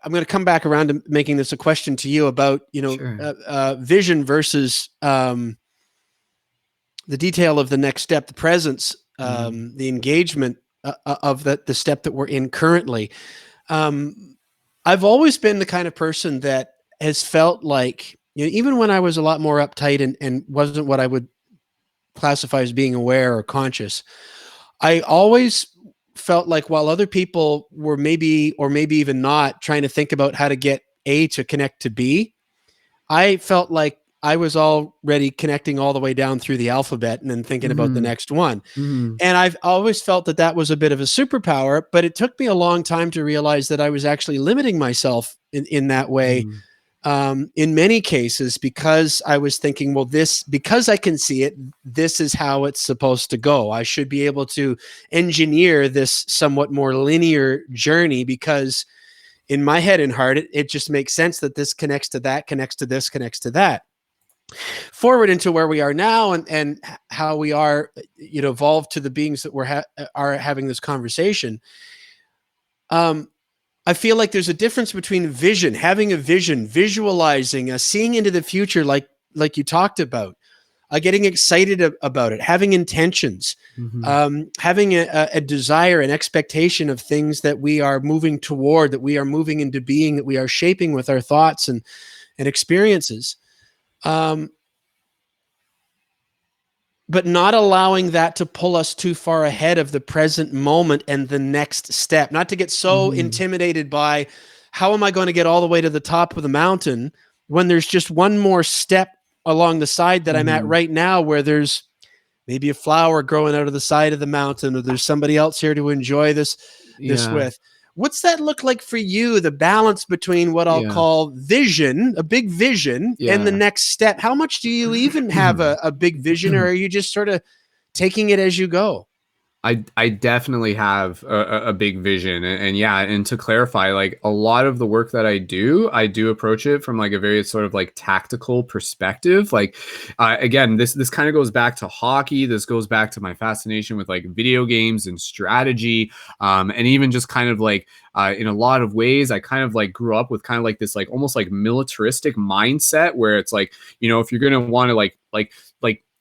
I'm going to come back around to making this a question to you about Sure. Vision versus the detail of the next step, the presence, the engagement of the step that we're in currently. I've always been the kind of person that has felt like, even when I was a lot more uptight and wasn't what I would classify as being aware or conscious, I always felt like while other people were maybe, or maybe even not, trying to think about how to get A to connect to B, I felt like I was already connecting all the way down through the alphabet and then thinking about the next one. And I've always felt that that was a bit of a superpower, but it took me a long time to realize that I was actually limiting myself in that way. In many cases, because I was thinking, well, because I can see it, this is how it's supposed to go. I should be able to engineer this somewhat more linear journey, because in my head and heart, it just makes sense that this connects to that, connects to this, connects to that. Forward into where we are now, and how we are, evolved to the beings that are having this conversation. I feel like there's a difference between having a vision, visualizing, seeing into the future, like you talked about, getting excited about it, having intentions, having a desire, an expectation of things that we are moving toward, that we are moving into being, that we are shaping with our thoughts and experiences. But not allowing that to pull us too far ahead of the present moment and the next step. Not to get so intimidated by, how am I going to get all the way to the top of the mountain when there's just one more step along the side that I'm at right now, where there's maybe a flower growing out of the side of the mountain, or there's somebody else here to enjoy this with. What's that look like for you, the balance between what I'll call vision, a big vision, and the next step? How much do you even have a big vision, or are you just sort of taking it as you go? I definitely have a big vision, and to clarify, like, a lot of the work that I do approach it from like a very sort of like tactical perspective. Like, again, this kind of goes back to hockey. This goes back to my fascination with like video games and strategy, and even just kind of like, in a lot of ways, I kind of like grew up with kind of like this like almost like militaristic mindset, where it's like, if you're gonna want to like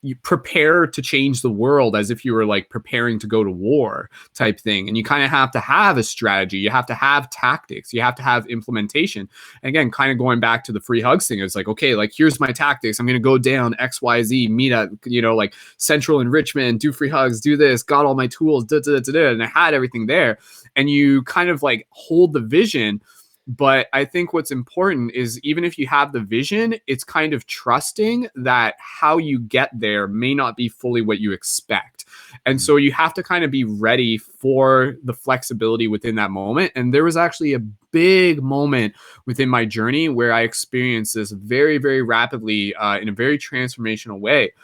you prepare to change the world as if you were like preparing to go to war type thing. And you kind of have to have a strategy. You have to have tactics. You have to have implementation. And again, kind of going back to the free hugs thing, it's like, okay, like, here's my tactics. I'm going to go down XYZ, meet at, like Central in Richmond, do free hugs, do this, got all my tools, and I had everything there. And you kind of like hold the vision. But I think what's important is, even if you have the vision, it's kind of trusting that how you get there may not be fully what you expect. And so you have to kind of be ready for the flexibility within that moment. And there was actually a big moment within my journey where I experienced this very, very rapidly, in a very transformational way.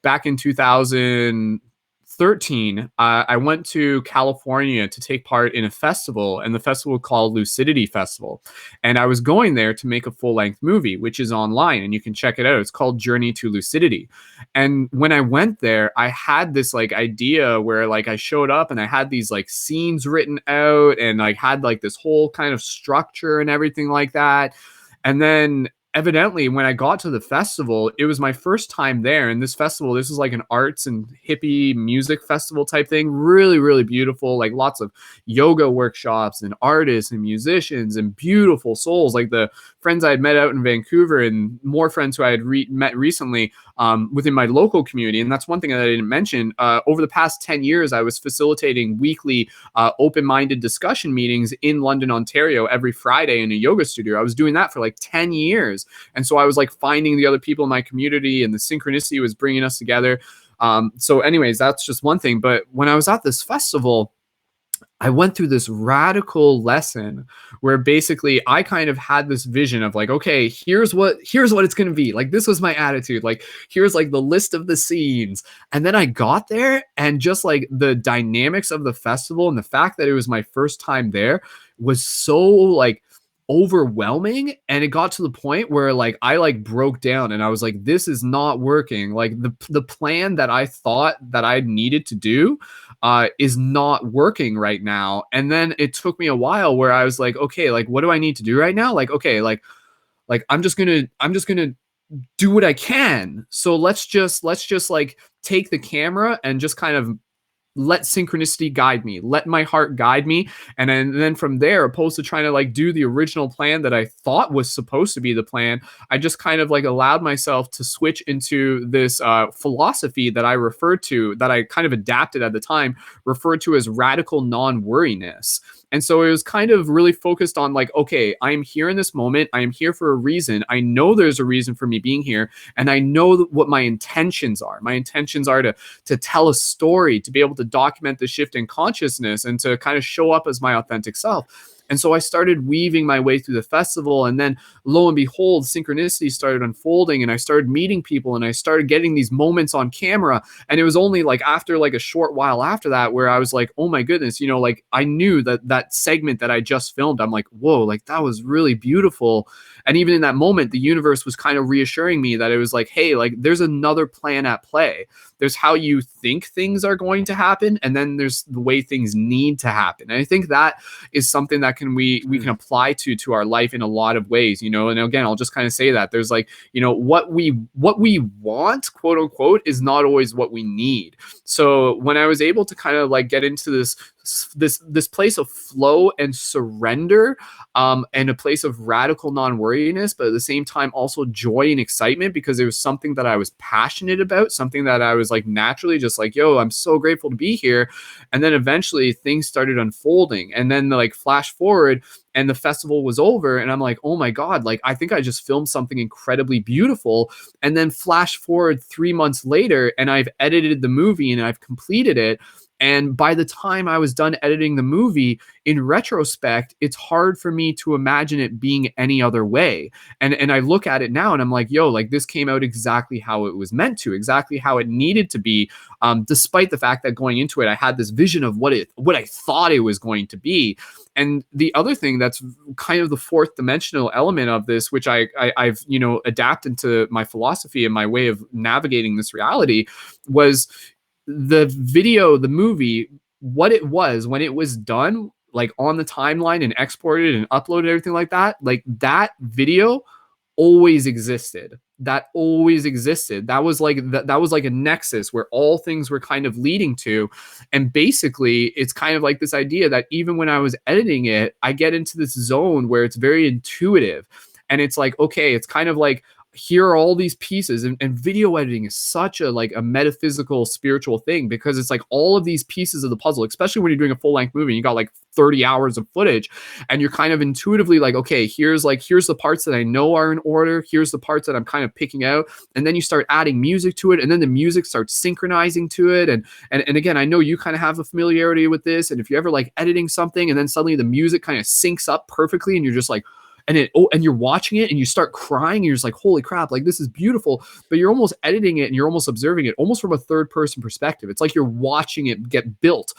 Back in 2013, I went to California to take part in a festival, and the festival called Lucidity Festival. And I was going there to make a full-length movie, which is online, and you can check it out. It's called Journey to Lucidity. And when I went there, I had this like idea where like I showed up and I had these like scenes written out, and like had like this whole kind of structure and everything like that. And then evidently, when I got to the festival, it was my first time there. And this was like an arts and hippie music festival type thing. Really, really beautiful. Like, lots of yoga workshops and artists and musicians and beautiful souls. Like the friends I had met out in Vancouver, and more friends who I had met recently, within my local community. And that's one thing that I didn't mention. Over the past 10 years, I was facilitating weekly open-minded discussion meetings in London, Ontario, every Friday in a yoga studio. I was doing that for like 10 years. And so I was like finding the other people in my community, and the synchronicity was bringing us together. So anyways, that's just one thing. But when I was at this festival, I went through this radical lesson where basically I kind of had this vision of like, okay, here's what it's going to be. Like, this was my attitude. Like, here's like the list of the scenes. And then I got there, and just like the dynamics of the festival and the fact that it was my first time there was so like overwhelming. And it got to the point where like I like broke down, and I was like, this is not working. Like, the plan that I thought that I needed to do is not working right now. And then it took me a while where I was like, okay, like, what do I need to do right now? Like, okay, like I'm just gonna do what I can. So let's just like take the camera and just kind of let synchronicity guide me, let my heart guide me. And then from there, opposed to trying to like do the original plan that I thought was supposed to be the plan, I just kind of like allowed myself to switch into this philosophy that I referred to, that I kind of adapted at the time, referred to as radical non-worriness. And so it was kind of really focused on like, okay, I am here in this moment. I am here for a reason. I know there's a reason for me being here. And I know what my intentions are. My intentions are to tell a story, to be able to document the shift in consciousness, and to kind of show up as my authentic self. And so I started weaving my way through the festival. And then lo and behold, synchronicity started unfolding, and I started meeting people, and I started getting these moments on camera. And it was only like after like a short while after that where I was like, oh my goodness, you know, like I knew that segment that I just filmed, I'm like, whoa, like that was really beautiful. And even in that moment, the universe was kind of reassuring me that it was like, hey, like there's another plan at play. There's how you think things are going to happen, and then there's the way things need to happen. And I think that is something that we can apply to our life in a lot of ways, you know. And again, I'll just kind of say that there's like, you know, what we want, quote unquote, is not always what we need. So when I was able to kind of like get into this place of flow and surrender, and a place of radical non-worriness, but at the same time also joy and excitement, because it was something that I was passionate about, something that I was like naturally just like, yo, I'm so grateful to be here. And then eventually things started unfolding, and then like flash forward and the festival was over, and I'm like, oh my God, like I think I just filmed something incredibly beautiful. And then flash forward 3 months later, and I've edited the movie and I've completed it. And by the time I was done editing the movie, in retrospect, it's hard for me to imagine it being any other way. And I look at it now and I'm like, yo, like this came out exactly how it was meant to, exactly how it needed to be. Despite the fact that going into it, I had this vision of what I thought it was going to be. And the other thing that's kind of the fourth dimensional element of this, which I've, you know, adapted to my philosophy and my way of navigating this reality, was the video, the movie, what it was when it was done, like on the timeline and exported and uploaded, everything like that video always existed. That always existed. That was like that was like a nexus where all things were kind of leading to. And basically, it's kind of like this idea that even when I was editing it, I get into this zone where it's very intuitive. And it's like, okay, it's kind of like, here are all these pieces, and video editing is such a like a metaphysical spiritual thing, because it's like all of these pieces of the puzzle, especially when you're doing a full-length movie and you got like 30 hours of footage, and you're kind of intuitively like, okay, here's the parts that I know are in order, here's the parts that I'm kind of picking out, and then you start adding music to it, and then the music starts synchronizing to it. And again, I know you kind of have a familiarity with this, and if you're ever like editing something and then suddenly the music kind of syncs up perfectly and you're just like, and you're watching it and you start crying, and you're just like, holy crap, like this is beautiful. But you're almost editing it and you're almost observing it almost from a third person perspective. It's like you're watching it get built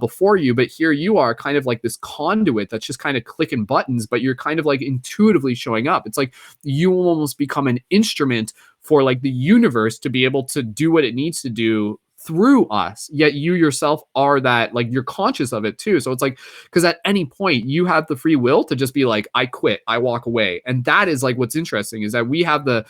before you, but here you are kind of like this conduit that's just kind of clicking buttons, but you're kind of like intuitively showing up. It's like you almost become an instrument for like the universe to be able to do what it needs to do through us, yet you yourself are that, like you're conscious of it too. So it's like, because at any point you have the free will to just be like, I quit, I walk away. And that is like what's interesting, is that we have the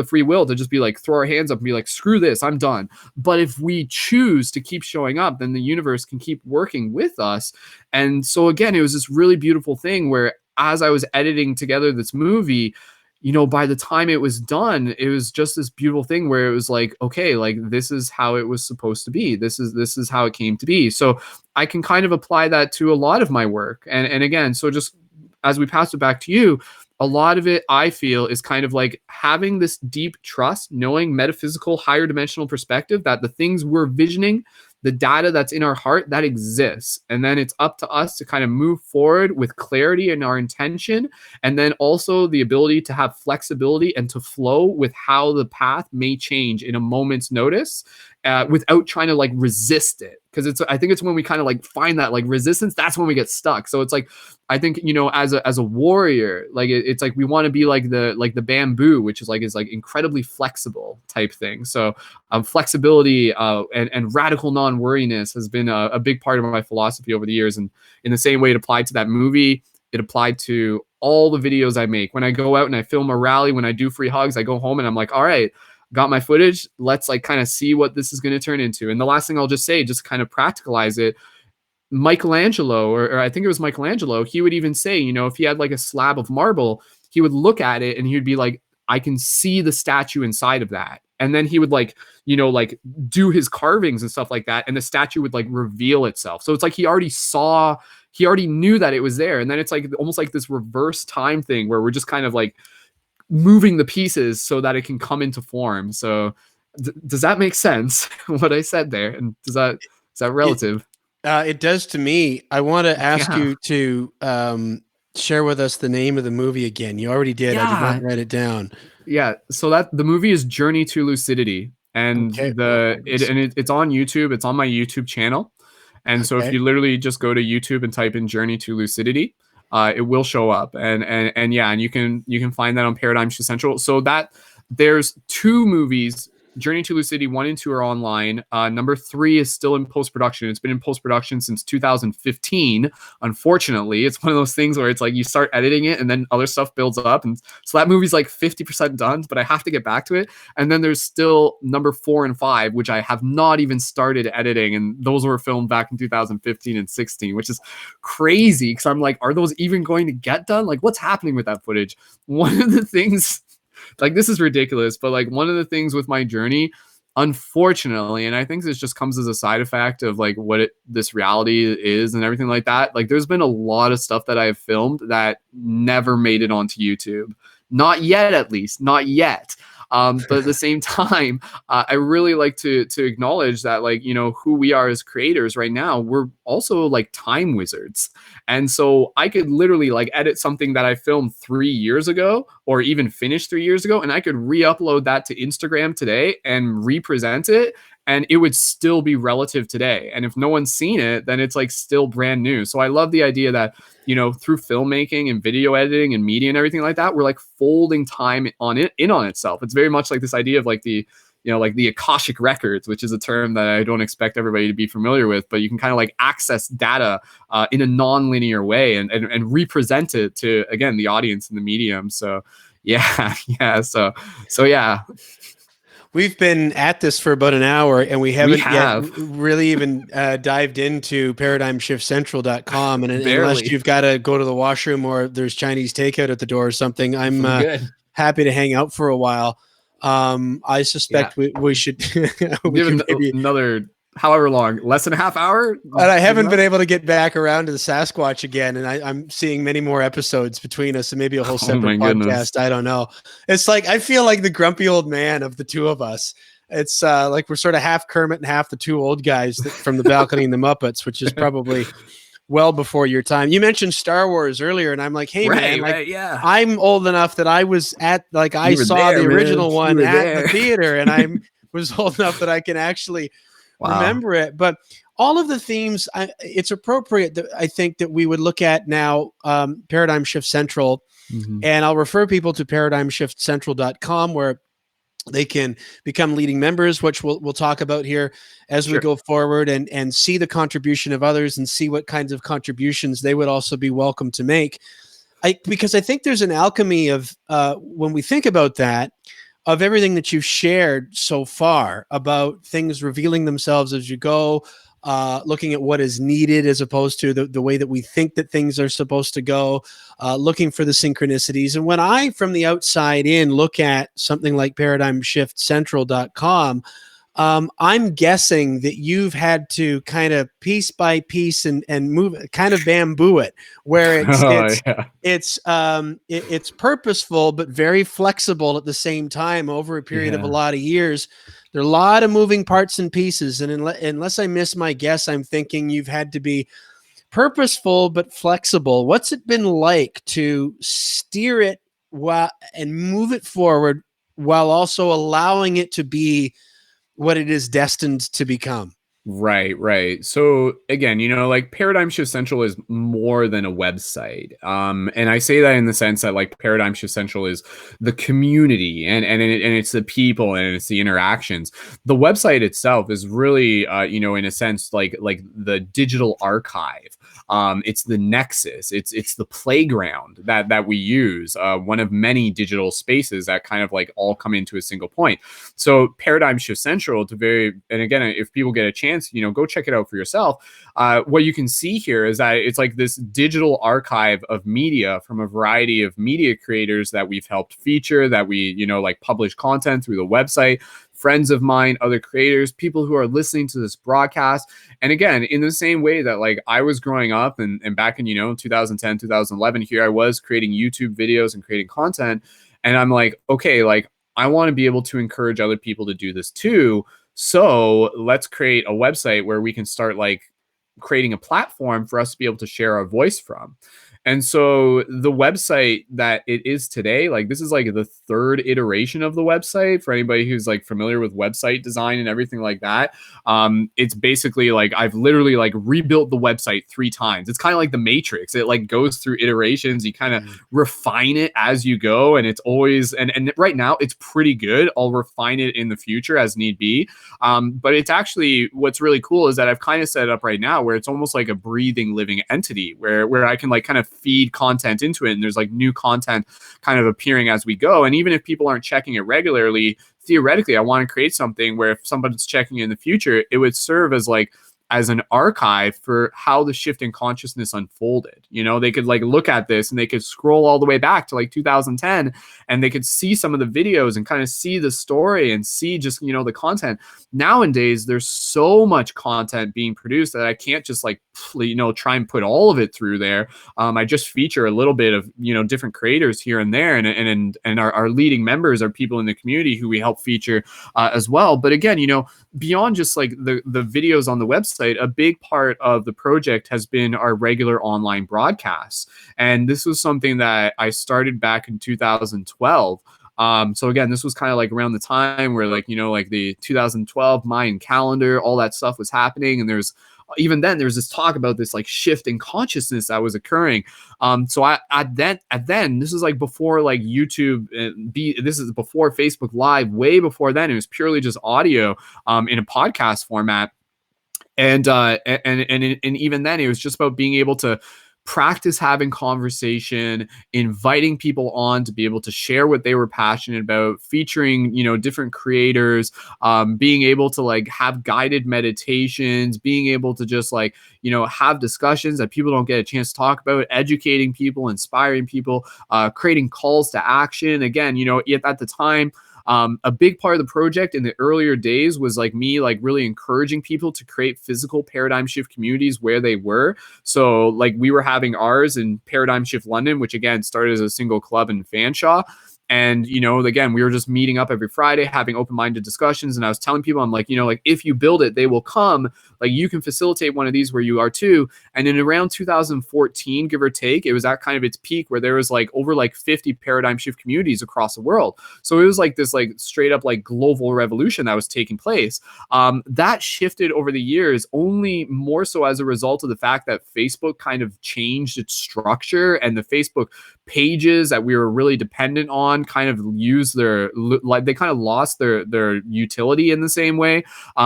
free will to just be like, throw our hands up and be like, screw this, I'm done. But if we choose to keep showing up, then the universe can keep working with us. And so again, it was this really beautiful thing where as I was editing together this movie, you know, by the time it was done, it was just this beautiful thing where it was like, okay, like this is how it was supposed to be. This is how it came to be. So I can kind of apply that to a lot of my work. And again, so just as we pass it back to you, a lot of it I feel is kind of like having this deep trust, knowing metaphysical, higher dimensional perspective that the things we're visioning, the data that's in our heart, that exists. And then it's up to us to kind of move forward with clarity in our intention. And then also the ability to have flexibility and to flow with how the path may change in a moment's notice, without trying to like resist it. Because I think it's when we kind of like find that like resistance, that's when we get stuck. So it's like, I think, you know, as a warrior, like it's like we want to be like the bamboo, which is like incredibly flexible type thing. So flexibility and radical non-worriness has been a big part of my philosophy over the years. And in the same way it applied to that movie, it applied to all the videos I make. When I go out and I film a rally, when I do free hugs, I go home and I'm like, all right, got my footage. Let's like kind of see what this is going to turn into. And the last thing I'll just say, just kind of practicalize it. Michelangelo, or I think it was Michelangelo, he would even say, you know, if he had like a slab of marble, he would look at it and he would be like, I can see the statue inside of that. And then he would like, you know, like do his carvings and stuff like that. And the statue would like reveal itself. So it's like he already knew that it was there. And then it's like almost like this reverse time thing where we're just kind of like moving the pieces so that it can come into form. So does that make sense what I said there? And is that relative? It does to me. I want to ask you to share with us the name of the movie again. You already did. I did not write it down. Yeah. So the movie is Journey to Lucidity, and Okay. it's on YouTube. It's on my YouTube channel. And so if you literally just go to YouTube and type in Journey to Lucidity, it will show up. And you can find that on Paradigm Shift Central. So that there's 2 movies. Journey to Lucidity 1 and 2 are online. Number 3 is still in post-production. It's been in post-production since 2015. Unfortunately, it's one of those things where it's like you start editing it and then other stuff builds up. And so that movie's like 50% done, but I have to get back to it. And then there's still number 4 and 5, which I have not even started editing. And those were filmed back in 2015 and 16, which is crazy because I'm like, are those even going to get done? Like, what's happening with that footage? One of the things... like, this is ridiculous, but like one of the things with my journey, unfortunately, and I think this just comes as a side effect of like what this reality is and everything like that. Like, there's been a lot of stuff that I've filmed that never made it onto YouTube. Not yet, at least, not yet. But at the same time, I really like to acknowledge that, like, you know, who we are as creators right now, we're also like time wizards. And so I could literally like edit something that I filmed 3 years ago or even finished 3 years ago, and I could re-upload that to Instagram today and represent it, and it would still be relative today. And if no one's seen it, then it's like still brand new. So I love the idea that, you know, through filmmaking and video editing and media and everything like that, we're like folding time on itself. It's very much like this idea of like the, you know, like the Akashic records, which is a term that I don't expect everybody to be familiar with, but you can kind of like access data in a non-linear way and represent it to, again, the audience and the medium. So yeah. So yeah. We've been at this for about an hour and we haven't yet really even dived into paradigmshiftcentral.com. And unless you've got to go to the washroom or there's Chinese takeout at the door or something, I'm happy to hang out for a while. I suspect we should give another however long, less than a half hour. And I haven't been able to get back around to the Sasquatch again. And I'm seeing many more episodes between us and maybe a whole separate podcast. I don't know. It's like, I feel like the grumpy old man of the two of us. It's like we're sort of half Kermit and half the 2 old guys from the balcony and the Muppets, which is probably well before your time. You mentioned Star Wars earlier, and I'm like, hey, I'm old enough that I was at, like, I saw the original one at the theater, and I was old enough that I can actually remember it. But all of the themes, it's appropriate that I think that we would look at now, Paradigm Shift Central, and I'll refer people to paradigmshiftcentral.com where they can become leading members, which we'll talk about here as we go forward, and see the contribution of others and see what kinds of contributions they would also be welcome to make. Because I think there's an alchemy of when we think about that, of everything that you've shared so far about things revealing themselves as you go, looking at what is needed as opposed to the way that we think that things are supposed to go, looking for the synchronicities. And when I, from the outside in, look at something like paradigmshiftcentral.com, I'm guessing that you've had to kind of piece by piece and move, kind of bamboo it, where it's purposeful but very flexible at the same time over a period of a lot of years. There are a lot of moving parts and pieces, and unless I miss my guess, I'm thinking you've had to be purposeful but flexible. What's it been like to steer it and move it forward while also allowing it to be what it is destined to become? Right, right. So again, like Paradigm Shift Central is more than a website. And I say that in the sense that like Paradigm Shift Central is the community and it's the people and it's the interactions. The website itself is really in a sense like the digital archive. It's the nexus. It's the playground that we use. One of many digital spaces that kind of like all come into a single point. So Paradigm Shift Central and again, if people get a chance, go check it out for yourself. What you can see here is that it's like this digital archive of media from a variety of media creators that we've helped feature, that we, like publish content through the website, friends of mine, other creators, people who are listening to this broadcast. And again, in the same way that like I was growing up and back in, 2010, 2011, here I was creating YouTube videos and creating content. And I'm like, okay, like I want to be able to encourage other people to do this too. So let's create a website where we can start like creating a platform for us to be able to share our voice from. And so the website that it is today, like this is like the third iteration of the website for anybody who's like familiar with website design and everything like that. It's basically like I've literally like rebuilt the website 3 times. It's kind of like the Matrix. It like goes through iterations. You kind of refine it as you go. And it's always, and right now it's pretty good. I'll refine it in the future as need be. But it's actually, what's really cool is that I've kind of set it up right now where it's almost like a breathing, living entity where I can like kind of feed content into it. And there's like new content kind of appearing as we go. And even if people aren't checking it regularly, theoretically, I want to create something where if somebody's checking in the future, it would serve as an archive for how the shift in consciousness unfolded. They could like look at this and they could scroll all the way back to like 2010 and they could see some of the videos and kind of see the story and see just, the content. Nowadays, there's so much content being produced that I can't just like, try and put all of it through there. I just feature a little bit of, different creators here and there. And our leading members are people in the community who we help feature as well. But again, beyond just like the videos on the website, a big part of the project has been our regular online broadcasts. And this was something that I started back in 2012. So again, this was kind of like around the time where like, like the 2012 Mayan calendar, all that stuff was happening. And even then there was this talk about this like shift in consciousness that was occurring. So then this is like before like YouTube, this is before Facebook Live, way before then. It was purely just audio in a podcast format. And even then it was just about being able to practice having conversation, inviting people on to be able to share what they were passionate about, featuring, different creators, being able to like have guided meditations, being able to just like, have discussions that people don't get a chance to talk about, educating people, inspiring people, creating calls to action. Again, at the time, a big part of the project in the earlier days was like me, like really encouraging people to create physical paradigm shift communities where they were. So like we were having ours in Paradigm Shift London, which again started as a single club in Fanshawe. And, again, we were just meeting up every Friday, having open-minded discussions. And I was telling people, I'm like, like if you build it, they will come. Like you can facilitate one of these where you are too. And in around 2014, give or take, it was at kind of its peak where there was like over like 50 paradigm shift communities across the world. So it was like this like straight up like global revolution that was taking place. That shifted over the years only more so as a result of the fact that Facebook kind of changed its structure, and the Facebook pages that we were really dependent on kind of they kind of lost their utility in the same way.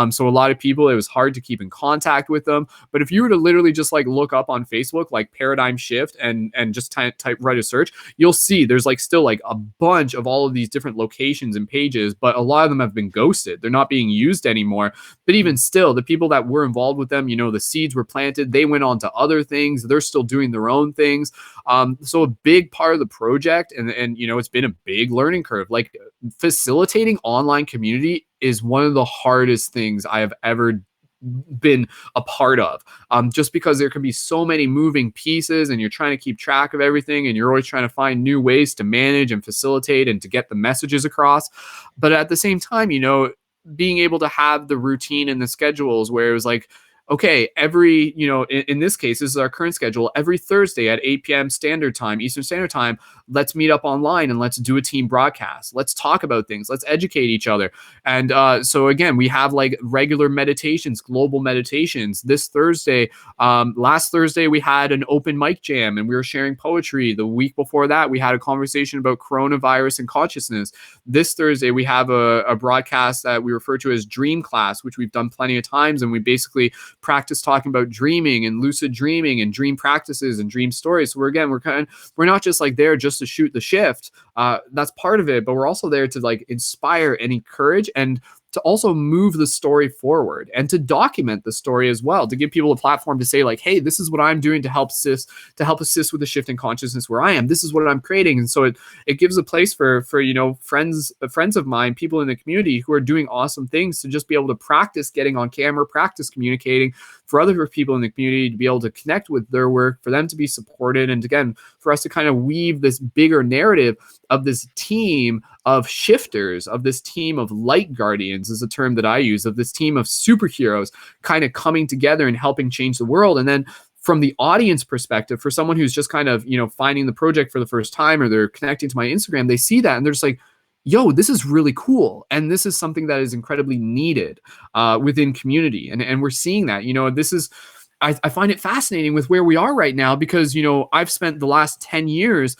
So a lot of people, it was hard to keep in contact with them. But if you were to literally just like look up on Facebook like paradigm shift and just write a search, you'll see there's like still like a bunch of all of these different locations and pages, but a lot of them have been ghosted. They're not being used anymore. But even still, the people that were involved with them, the seeds were planted, they went on to other things, they're still doing their own things. So a big part of the project, and it's been a big learning curve. Like facilitating online community is one of the hardest things I have ever been a part of, just because there can be so many moving pieces and you're trying to keep track of everything and you're always trying to find new ways to manage and facilitate and to get the messages across. But at the same time, being able to have the routine and the schedules where it was like, okay, every, in this case, this is our current schedule, every Thursday at 8 p.m. Standard Time, Eastern Standard Time, let's meet up online and let's do a team broadcast. Let's talk about things. Let's educate each other. And so again, we have like regular meditations, global meditations. This Thursday, last Thursday, we had an open mic jam and we were sharing poetry. The week before that, we had a conversation about coronavirus and consciousness. This Thursday, we have a broadcast that we refer to as Dream Class, which we've done plenty of times. And we basically practice talking about dreaming and lucid dreaming and dream practices and dream stories. So we're not just like there just to shoot the shift. That's part of it, but we're also there to like inspire and encourage and to also move the story forward and to document the story as well, to give people a platform to say like, hey, this is what I'm doing to help assist with the shift in consciousness where I am. This is what I'm creating. And so it gives a place for friends of mine, people in the community who are doing awesome things to just be able to practice getting on camera, practice communicating, for other people in the community to be able to connect with their work, for them to be supported, and again, for us to kind of weave this bigger narrative of this team of shifters, of this team of light guardians is a term that I use, of this team of superheroes kind of coming together and helping change the world. And then from the audience perspective, for someone who's just kind of, finding the project for the first time, or they're connecting to my Instagram, they see that and they're just like, yo, this is really cool. And this is something that is incredibly needed within community. And we're seeing that, this is, I find it fascinating with where we are right now because, I've spent the last 10 years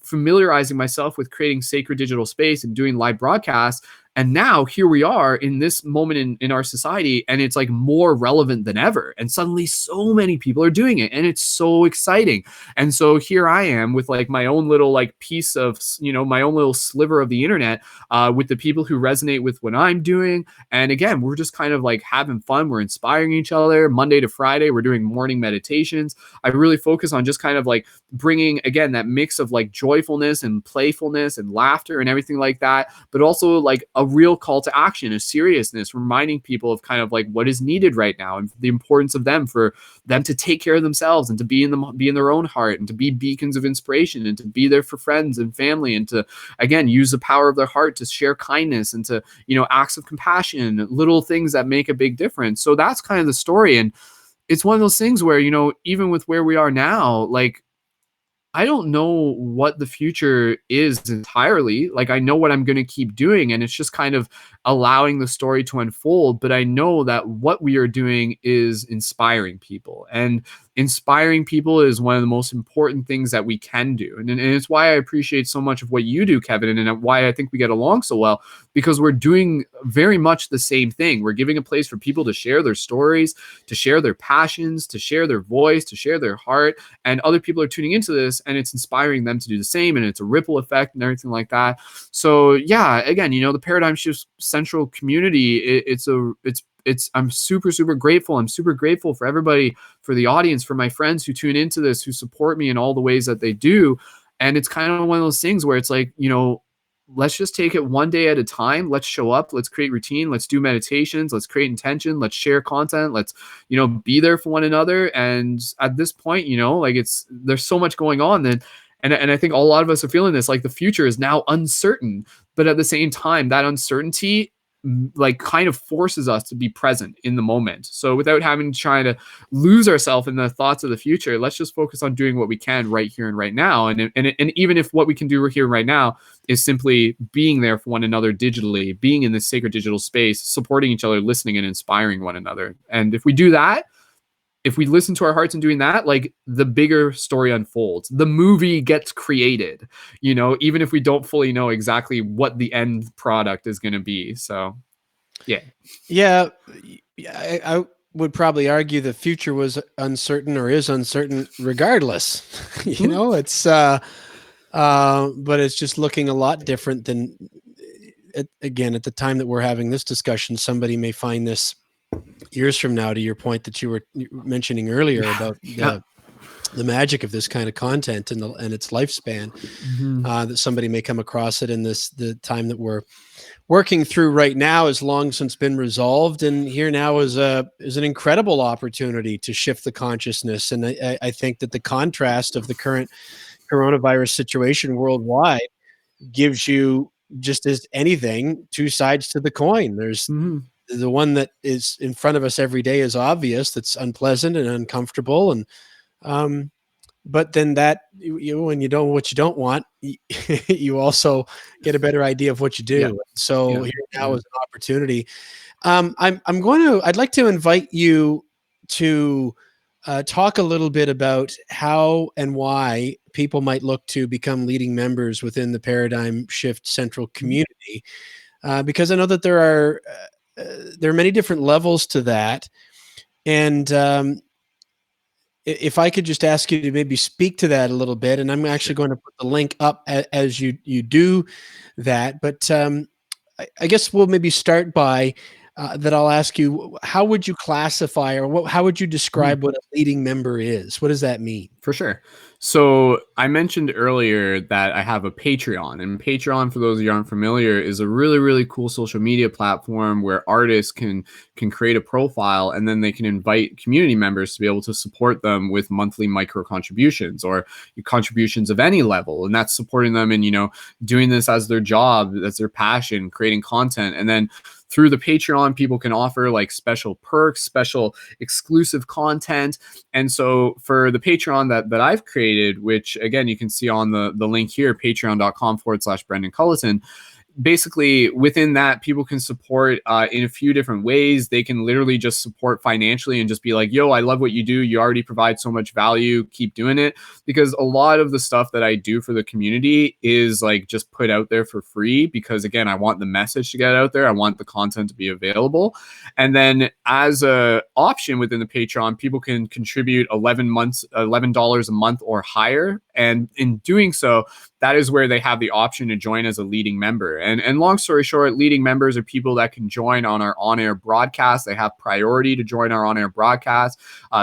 familiarizing myself with creating sacred digital space and doing live broadcasts. And now here we are in this moment in our society, and it's like more relevant than ever. And suddenly so many people are doing it, and it's so exciting. And so here I am with like my own little like piece of, my own little sliver of the internet with the people who resonate with what I'm doing. And again, we're just kind of like having fun. We're inspiring each other. Monday to Friday, we're doing morning meditations. I really focus on just kind of like bringing, again, that mix of like joyfulness and playfulness and laughter and everything like that, but also like a real call to action, a seriousness, reminding people of kind of like what is needed right now and the importance of them, for them to take care of themselves and to be in their own heart and to be beacons of inspiration and to be there for friends and family and to, again, use the power of their heart to share kindness and to, acts of compassion, little things that make a big difference. So that's kind of the story. And it's one of those things where, even with where we are now, like, I don't know what the future is entirely. Like, I know what I'm going to keep doing, and it's just kind of allowing the story to unfold. But I know that what we are doing is inspiring people, and inspiring people is one of the most important things that we can do. And it's why I appreciate so much of what you do, Kevin, and why I think we get along so well, because we're doing very much the same thing. We're giving a place for people to share their stories, to share their passions, to share their voice, to share their heart, and other people are tuning into this, and it's inspiring them to do the same, and it's a ripple effect and everything like that. So yeah, again, the Paradigm Shift Central community, I'm super, super grateful. I'm super grateful for everybody, for the audience, for my friends who tune into this, who support me in all the ways that they do. And it's kind of one of those things where it's like, let's just take it one day at a time. Let's show up. Let's create routine. Let's do meditations. Let's create intention. Let's share content. Let's, be there for one another. And at this point, like there's so much going on that, and I think a lot of us are feeling this, like the future is now uncertain, but at the same time, that uncertainty like kind of forces us to be present in the moment. So without having to try to lose ourselves in the thoughts of the future, let's just focus on doing what we can right here and right now. And even if what we can do here right now is simply being there for one another digitally, being in this sacred digital space, supporting each other, listening and inspiring one another. And if we do that, if we listen to our hearts and doing that, like the bigger story unfolds, the movie gets created, even if we don't fully know exactly what the end product is going to be. So, yeah. I would probably argue the future was uncertain or is uncertain regardless. It's, but it's just looking a lot different than, again, at the time that we're having this discussion, somebody may find this years from now, to your point that you were mentioning earlier about the magic of this kind of content and its lifespan, that somebody may come across it in the time that we're working through right now has long since been resolved. And here now is an incredible opportunity to shift the consciousness. And I think that the contrast of the current coronavirus situation worldwide gives you, just as anything, two sides to the coin. There's the one that is in front of us every day is obvious, that's unpleasant and uncomfortable. And but then that when you know what you don't want, you also get a better idea of what you Yeah. do. So Yeah. here now Yeah. is an opportunity. I'd like to invite you to talk a little bit about how and why people might look to become leading members within the Paradigm Shift Central community, because I know that there are many different levels to that. And if I could just ask you to maybe speak to that a little bit, and I'm actually going to put the link up as you do that. But I guess we'll maybe start by that. I'll ask you, how would you classify, or how would you Mhm. describe what a leading member is? What does that mean? For sure. So I mentioned earlier that I have a Patreon, and Patreon, for those of you who aren't familiar, is a really, really cool social media platform where artists can create a profile, and then they can invite community members to be able to support them with monthly micro contributions or contributions of any level, and that's supporting them in doing this as their job, as their passion, creating content, and then through the Patreon, people can offer like special perks, special exclusive content. And so for the Patreon that I've created, which again, you can see on the link here, patreon.com/Brendon Culliton, basically within that, people can support in a few different ways. They can literally just support financially and just be like, yo, I love what you do, you already provide so much value, keep doing it. Because a lot of the stuff that I do for the community is like just put out there for free, because again, I want the message to get out there, I want the content to be available. And then as a option within the Patreon, people can contribute $11 a month or higher, and in doing so, that is where they have the option to join as a leading member. And long story short, leading members are people that can join on our on-air broadcast. They have priority to join our on-air broadcast.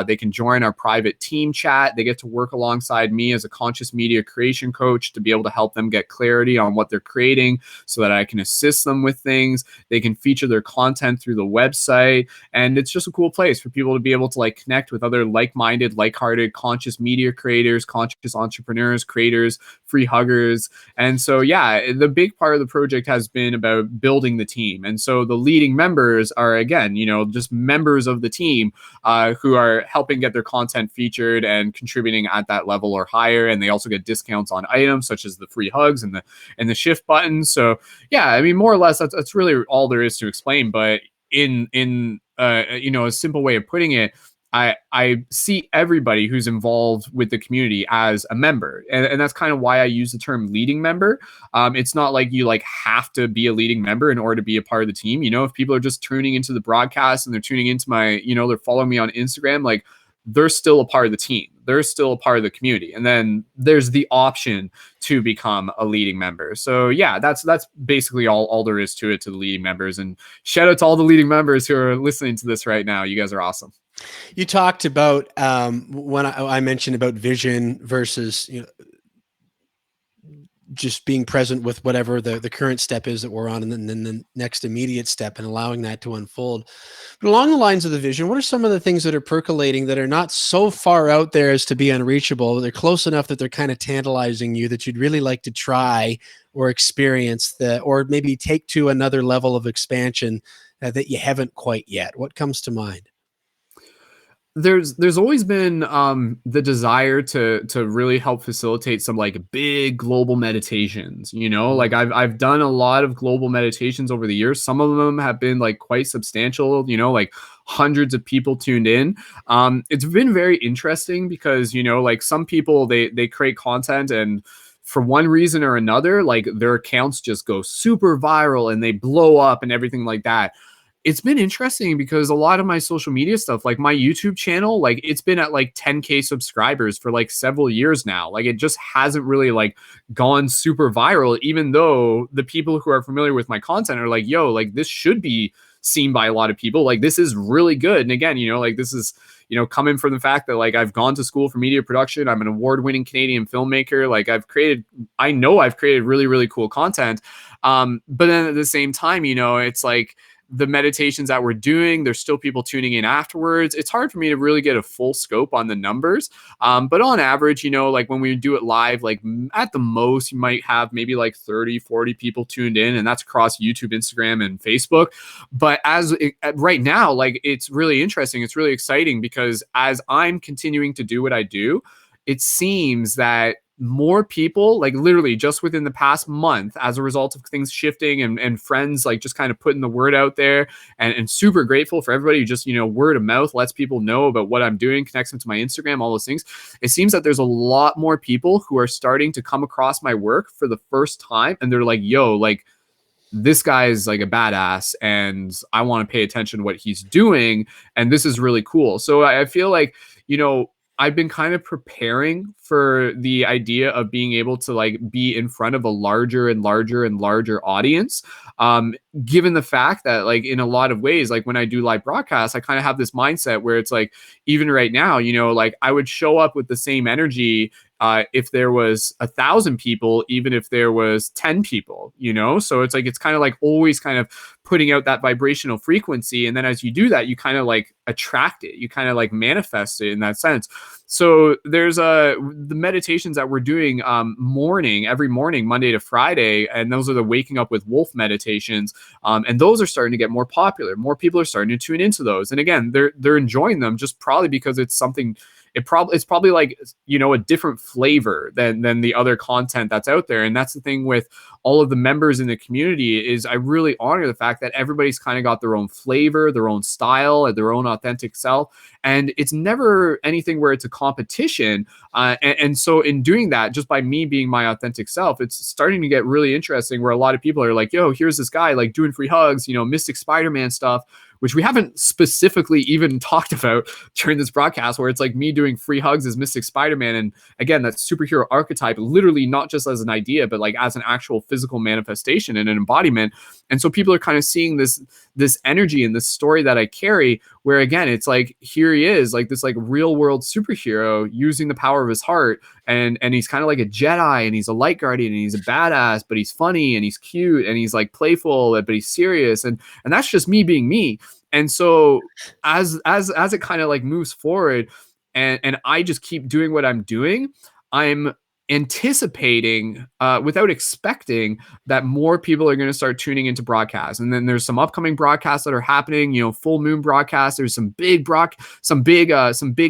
They can join our private team chat. They get to work alongside me as a conscious media creation coach to be able to help them get clarity on what they're creating so that I can assist them with things. They can feature their content through the website. And it's just a cool place for people to be able to like connect with other like-minded, like-hearted, conscious media creators, conscious entrepreneurs, creators, free huggers. And so, yeah, the big part of the project has been about building the team. And so the leading members are, again, just members of the team who are helping get their content featured and contributing at that level or higher. And they also get discounts on items such as the free hugs and the shift buttons. So, yeah, I mean, more or less, that's really all there is to explain. But in a simple way of putting it, I see everybody who's involved with the community as a member. And that's kind of why I use the term leading member. It's not like you like have to be a leading member in order to be a part of the team. If people are just tuning into the broadcast and they're tuning into my, they're following me on Instagram, like they're still a part of the team. They're still a part of the community. And then there's the option to become a leading member. So yeah, that's basically all there is to it, to the leading members. And shout out to all the leading members who are listening to this right now. You guys are awesome. You talked about when I mentioned about vision versus just being present with whatever the current step is that we're on, and then the next immediate step, and allowing that to unfold. But along the lines of the vision, what are some of the things that are percolating that are not so far out there as to be unreachable? They're close enough that they're kind of tantalizing you, that you'd really like to try or experience, or maybe take to another level of expansion that you haven't quite yet. What comes to mind? There's always been the desire to really help facilitate some like big global meditations. Like I've done a lot of global meditations over the years. Some of them have been like quite substantial, like hundreds of people tuned in. It's been very interesting because like some people, they create content, and for one reason or another, like their accounts just go super viral and they blow up and everything like that. It's been interesting because a lot of my social media stuff, like my YouTube channel, like it's been at like 10K subscribers for like several years now. Like it just hasn't really like gone super viral, even though the people who are familiar with my content are like, yo, like this should be seen by a lot of people. Like this is really good. And again, like this is, coming from the fact that like I've gone to school for media production. I'm an award-winning Canadian filmmaker. Like I know I've created really, really cool content. But then at the same time, it's like, the meditations that we're doing, there's still people tuning in afterwards. It's hard for me to really get a full scope on the numbers. But on average, you know, like when we do it live, like at the most, you might have maybe like 30, 40 people tuned in, and that's across YouTube, Instagram, and Facebook. But right now, like it's really interesting. It's really exciting because as I'm continuing to do what I do, it seems that more people, like literally just within the past month, as a result of things shifting and friends like just kind of putting the word out there, and super grateful for everybody who just, you know, word of mouth lets people know about what I'm doing, connects them to my Instagram, all those things. It seems that there's a lot more people who are starting to come across my work for the first time, and they're like, yo, like this guy is like a badass and I want to pay attention to what he's doing. And this is really cool. So I feel like, you know, I've been kind of preparing for the idea of being able to like be in front of a larger and larger and larger audience. Given the fact that like in a lot of ways, like when I do live broadcasts, I kind of have this mindset where it's like, even right now, you know, like I would show up with the same energy if there was 1,000 people, even if there was 10 people, you know? So it's like, it's kind of like always kind of putting out that vibrational frequency. And then as you do that, you kind of like attract it, you kind of like manifest it in that sense. So there's the meditations that we're doing every morning, Monday to Friday. And those are the Waking Up with Wolf meditations. And those are starting to get more popular. More people are starting to tune into those. And again, they're enjoying them just probably because it's something, it's probably like, you know, a different flavor than the other content that's out there. And that's the thing with all of the members in the community is I really honor the fact that everybody's kind of got their own flavor, their own style, their own authentic self. And it's never anything where it's a competition. And so in doing that, just by me being my authentic self, it's starting to get really interesting where a lot of people are like, yo, here's this guy like doing free hugs, you know, Mystic Spider-Man stuff, which we haven't specifically even talked about during this broadcast, where it's like me doing free hugs as Mystic Spider-Man. And again, that superhero archetype, literally not just as an idea, but like as an actual physical manifestation and an embodiment. And so people are kind of seeing this energy and this story that I carry, where again, it's like, here he is, like this like real world superhero using the power of his heart. And he's kind of like a Jedi, and he's a light guardian, and he's a badass, but he's funny and he's cute and he's like playful, but he's serious. And that's just me being me. And so as it kind of like moves forward and I just keep doing what I'm doing, I'm anticipating without expecting that more people are going to start tuning into broadcasts. And then there's some upcoming broadcasts that are happening, you know, full moon broadcasts. There's some big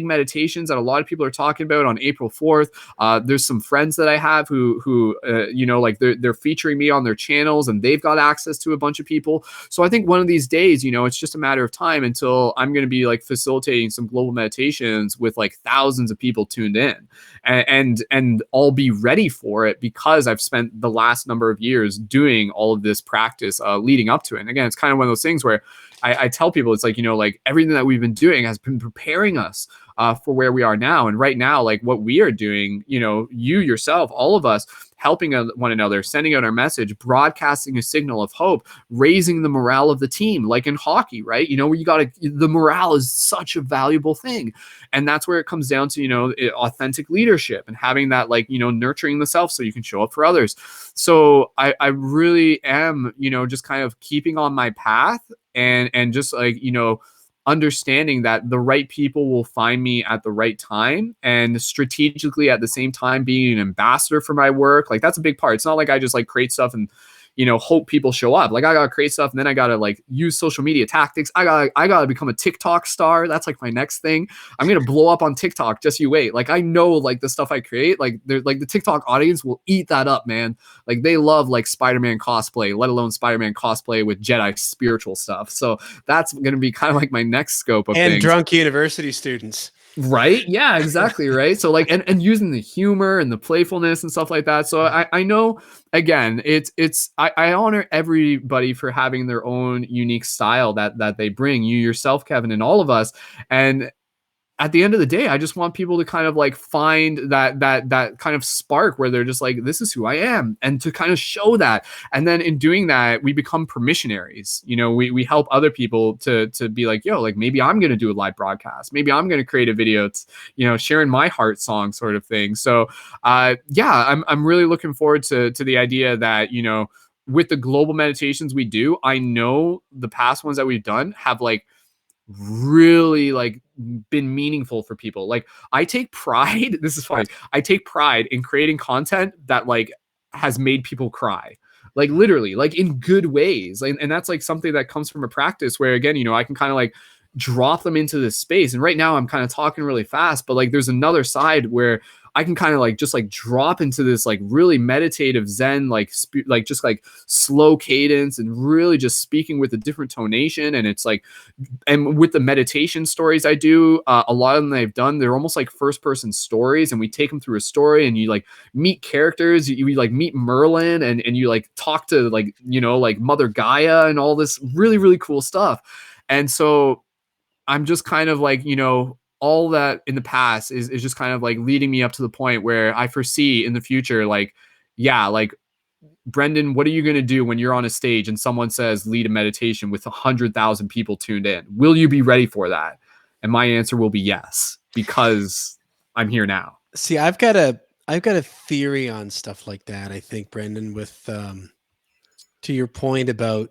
meditations that a lot of people are talking about on April 4th. There's some friends that I have who you know, like they're featuring me on their channels, and they've got access to a bunch of people. So I think one of these days, you know, it's just a matter of time until I'm going to be like facilitating some global meditations with like thousands of people tuned in, and I'll be ready for it because I've spent the last number of years doing all of this practice leading up to it. And again, it's kind of one of those things where I tell people, it's like, you know, like everything that we've been doing has been preparing us for where we are now. And right now, like what we are doing, you know, you yourself, all of us, helping one another, sending out our message, broadcasting a signal of hope, raising the morale of the team, like in hockey, right? You know, the morale is such a valuable thing. And that's where it comes down to, you know, authentic leadership and having that, like, you know, nurturing the self so you can show up for others. So I really am, you know, just kind of keeping on my path and just like, you know, understanding that the right people will find me at the right time, and strategically at the same time being an ambassador for my work. Like that's a big part. It's not like I just like create stuff and, you know, hope people show up. Like I gotta create stuff, and then I gotta like use social media tactics. I gotta become a TikTok star. That's like my next thing. I'm gonna blow up on TikTok. Just you wait. Like I know like the stuff I create, like they're like the TikTok audience will eat that up, man. Like they love like Spider-Man cosplay, let alone Spider-Man cosplay with Jedi spiritual stuff. So that's gonna be kind of like my next scope of and things. Drunk university students. Right. Yeah, exactly. Right. So like, and using the humor and the playfulness and stuff like that. So I know, again, I honor everybody for having their own unique style that they bring, you yourself, Kevin, and all of us. And at the end of the day, I just want people to kind of like find that kind of spark where they're just like, this is who I am, and to kind of show that. And then in doing that, we become permissionaries. You know, we help other people to be like, yo, like maybe I'm going to do a live broadcast. Maybe I'm going to create a video, you know, sharing my heart song sort of thing. So yeah, I'm really looking forward to the idea that, you know, with the global meditations we do, I know the past ones that we've done have like really like been meaningful for people. Like I take pride, this is funny. I take pride in creating content that like has made people cry. Like literally, like in good ways. And that's like something that comes from a practice where again, you know, I can kind of like drop them into this space. And right now I'm kind of talking really fast, but like there's another side where I can kind of like just like drop into this like really meditative Zen, like like just like slow cadence and really just speaking with a different tonation. And it's like, and with the meditation stories I do, a lot of them I've done, they're almost like first person stories, and we take them through a story, and you like meet characters, you like meet Merlin, and you like talk to like, you know, like Mother Gaia and all this really, really cool stuff. And so I'm just kind of like, you know, all that in the past is just kind of like leading me up to the point where I foresee in the future, like, yeah, like, Brendon, what are you going to do when you're on a stage and someone says lead a meditation with 100,000 people tuned in? Will you be ready for that? And my answer will be yes, because I'm here now. See, I've got a theory on stuff like that. I think, Brendon, with to your point about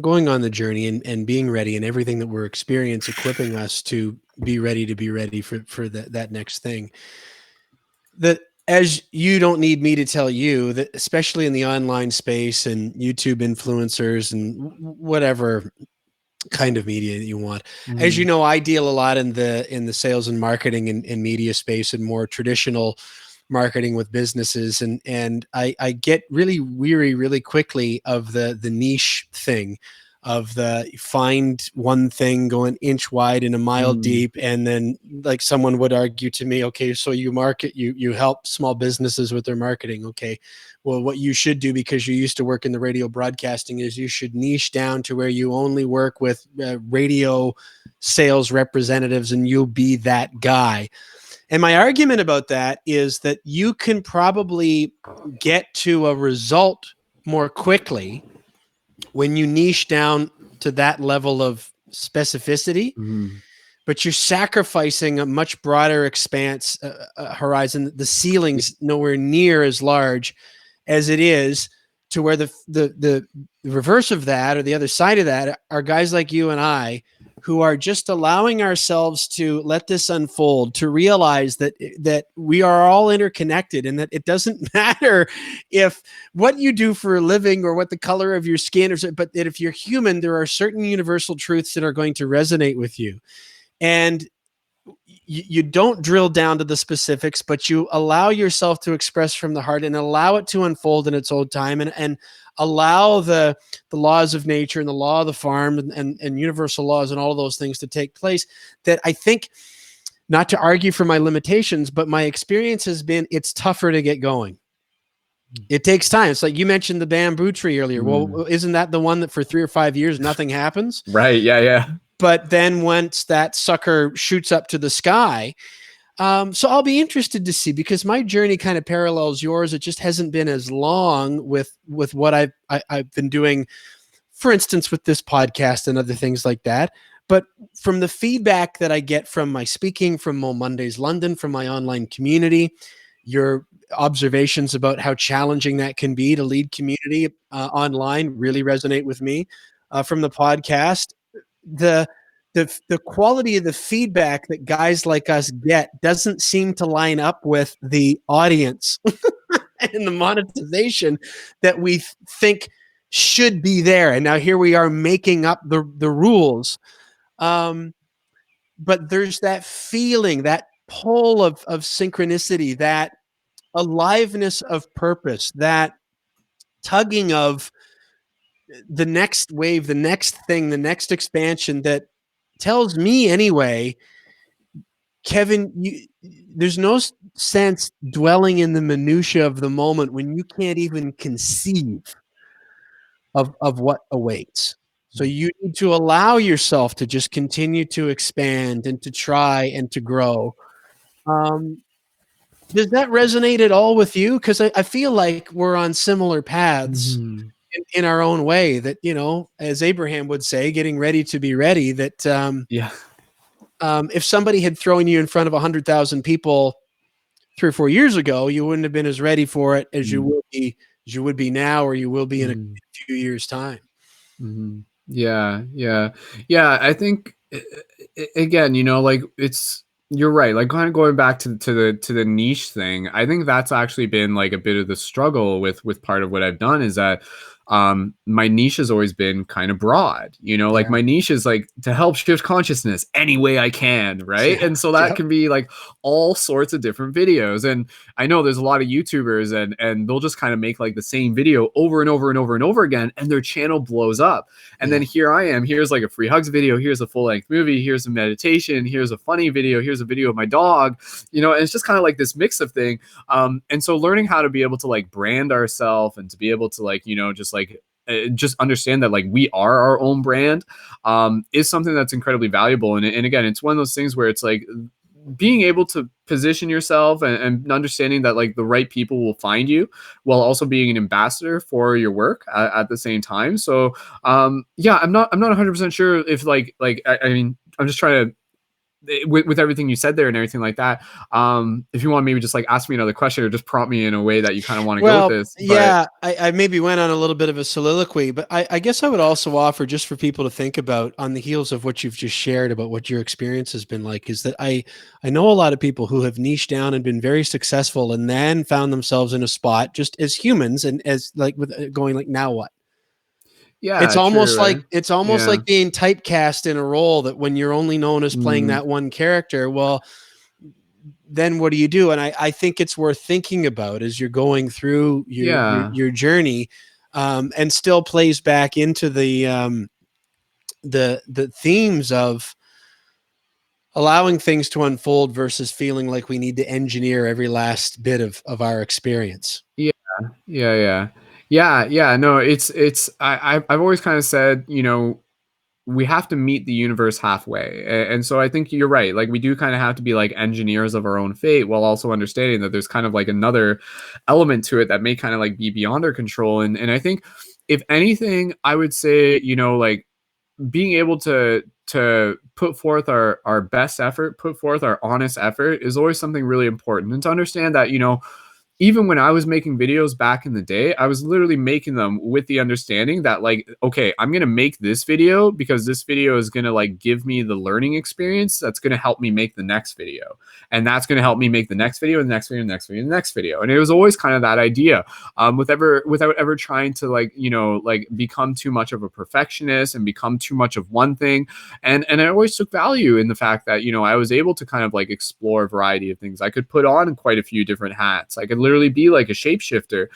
going on the journey and being ready, and everything that we're experiencing equipping us to be ready for that next thing. That, as you don't need me to tell you, that especially in the online space and YouTube influencers and whatever kind of media that you want, as you know, I deal a lot in the sales and marketing and media space and more traditional marketing with businesses, and I get really weary really quickly of the niche thing, of the find one thing going inch wide and a mile deep, and then like someone would argue to me, okay, so you market, you help small businesses with their marketing. Okay, well, what you should do, because you used to work in the radio broadcasting, is you should niche down to where you only work with radio sales representatives, and you'll be that guy. And my argument about that is that you can probably get to a result more quickly when you niche down to that level of specificity, but you're sacrificing a much broader expanse horizon. The ceiling's nowhere near as large as it is to where the reverse of that, or the other side of that, are guys like you and I, who are just allowing ourselves to let this unfold, to realize that we are all interconnected, and that it doesn't matter if what you do for a living or what the color of your skin is, but that if you're human, there are certain universal truths that are going to resonate with you. And you don't drill down to the specifics, but you allow yourself to express from the heart and allow it to unfold in its own time, and allow the laws of nature and the law of the farm and universal laws and all of those things to take place. That, I think, not to argue for my limitations, but my experience has been it's tougher to get going. It takes time. It's like you mentioned the bamboo tree earlier. Well, isn't that the one that for 3 or 5 years nothing happens? Right. Yeah. Yeah. But then once that sucker shoots up to the sky, so I'll be interested to see, because my journey kind of parallels yours. It just hasn't been as long with what I've been doing, for instance, with this podcast and other things like that. But from the feedback that I get from my speaking, from Mo Mondays London, from my online community, your observations about how challenging that can be to lead community online really resonate with me. From the podcast, the quality of the feedback that guys like us get doesn't seem to line up with the audience and the monetization that we think should be there. And now here we are making up the rules. But there's that feeling, that pull of synchronicity, that aliveness of purpose, that tugging of the next wave, the next thing, the next expansion, that tells me anyway, Kevin, there's no sense dwelling in the minutia of the moment when you can't even conceive of what awaits. So you need to allow yourself to just continue to expand and to try and to grow. Does that resonate at all with you? Because I feel like we're on similar paths in our own way, that, you know, as Abraham would say, getting ready to be ready, that if somebody had thrown you in front of 100,000 people 3 or 4 years ago, you wouldn't have been as ready for it as you will be as you would be now or you will be in a Mhm. few years time. Mhm. Yeah, yeah. Yeah, I think again, you know, like it's you're right. Like kind of going back to the niche thing. I think that's actually been like a bit of the struggle with part of what I've done is that my niche has always been kind of broad. You know, like Yeah. my niche is like to help shift consciousness any way I can, right? Yeah. And so that Yep. can be like all sorts of different videos. And I know there's a lot of YouTubers and they'll just kind of make like the same video over and over and over and over again and their channel blows up. And Yeah. then here I am. Here's like a free hugs video. Here's a full length movie. Here's a meditation. Here's a funny video. Here's a video of my dog. You know, and it's just kind of like this mix of thing. And so learning how to be able to like brand ourselves and to be able to like, you know, just understand that like we are our own brand is something that's incredibly valuable. And again, it's one of those things where it's like being able to position yourself and understanding that like the right people will find you while also being an ambassador for your work at the same time. So yeah, I'm not 100% sure if I mean I'm just trying to with everything you said there and everything like that. If you want, maybe just like ask me another question or just prompt me in a way that you kind of want to go with Well, this. But yeah, I maybe went on a little bit of a soliloquy, but I guess I would also offer just for people to think about on the heels of what you've just shared about what your experience has been like is that I know a lot of people who have niched down and been very successful and then found themselves in a spot just as humans and as like with going like now what? yeah, true, right? It's almost Yeah. like being typecast in a role that when you're only known as playing Mm, that one character, well, then what do you do? And I think it's worth thinking about as you're going through yeah. your journey, and still plays back into the themes of allowing things to unfold versus feeling like we need to engineer every last bit of our experience. Yeah. Yeah, yeah. Yeah, yeah. No, I've always kind of said, you know, we have to meet the universe halfway. And so I think you're right. Like we do kind of have to be like engineers of our own fate while also understanding that there's kind of like another element to it that may kind of like be beyond our control. And I think if anything, I would say, you know, like being able to put forth our best effort, put forth our honest effort is always something really important. And to understand that, you know, even when I was making videos back in the day, I was literally making them with the understanding that like, okay, I'm going to make this video because this video is going to like give me the learning experience that's going to help me make the next video. And that's going to help me make the next video, and the next video, and the next video, and the next video. And it was always kind of that idea without ever trying to like, you know, like become too much of a perfectionist and become too much of one thing. And I always took value in the fact that, you know, I was able to kind of like explore a variety of things. I could put on quite a few different hats. I could literally be like a shapeshifter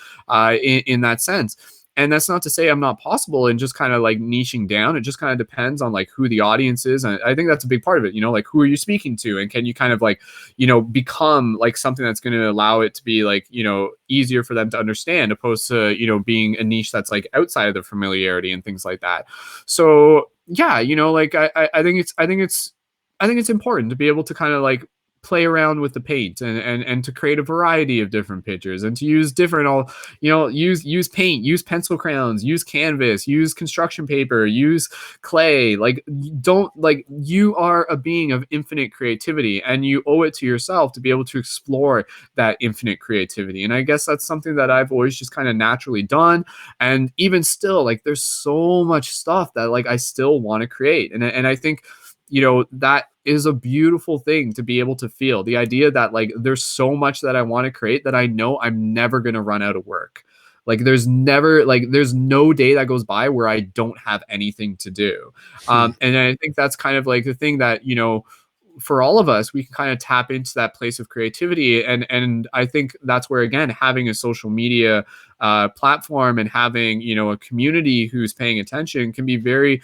in that sense. And that's not to say I'm not possible in just kind of like niching down. It just kind of depends on like who the audience is. And I think that's a big part of it, you know, like who are you speaking to? And can you kind of like, you know, become like something that's going to allow it to be like, you know, easier for them to understand opposed to, you know, being a niche that's like outside of their familiarity and things like that. So yeah, you know, like I think it's important to be able to kind of like play around with the paint and to create a variety of different pictures and to use different all, you know, use paint, use pencil crayons, use canvas, use construction paper, use clay. Like don't like you are a being of infinite creativity and you owe it to yourself to be able to explore that infinite creativity. And I guess that's something that I've always just kind of naturally done. And even still, like there's so much stuff that like I still want to create. And I think, you know, that is a beautiful thing to be able to feel the idea that like there's so much that I want to create that I know I'm never going to run out of work. Like there's no day that goes by where I don't have anything to do. And I think that's kind of like the thing that, you know, for all of us, we can kind of tap into that place of creativity. And I think that's where, again, having a social media platform and having, you know, a community who's paying attention can be very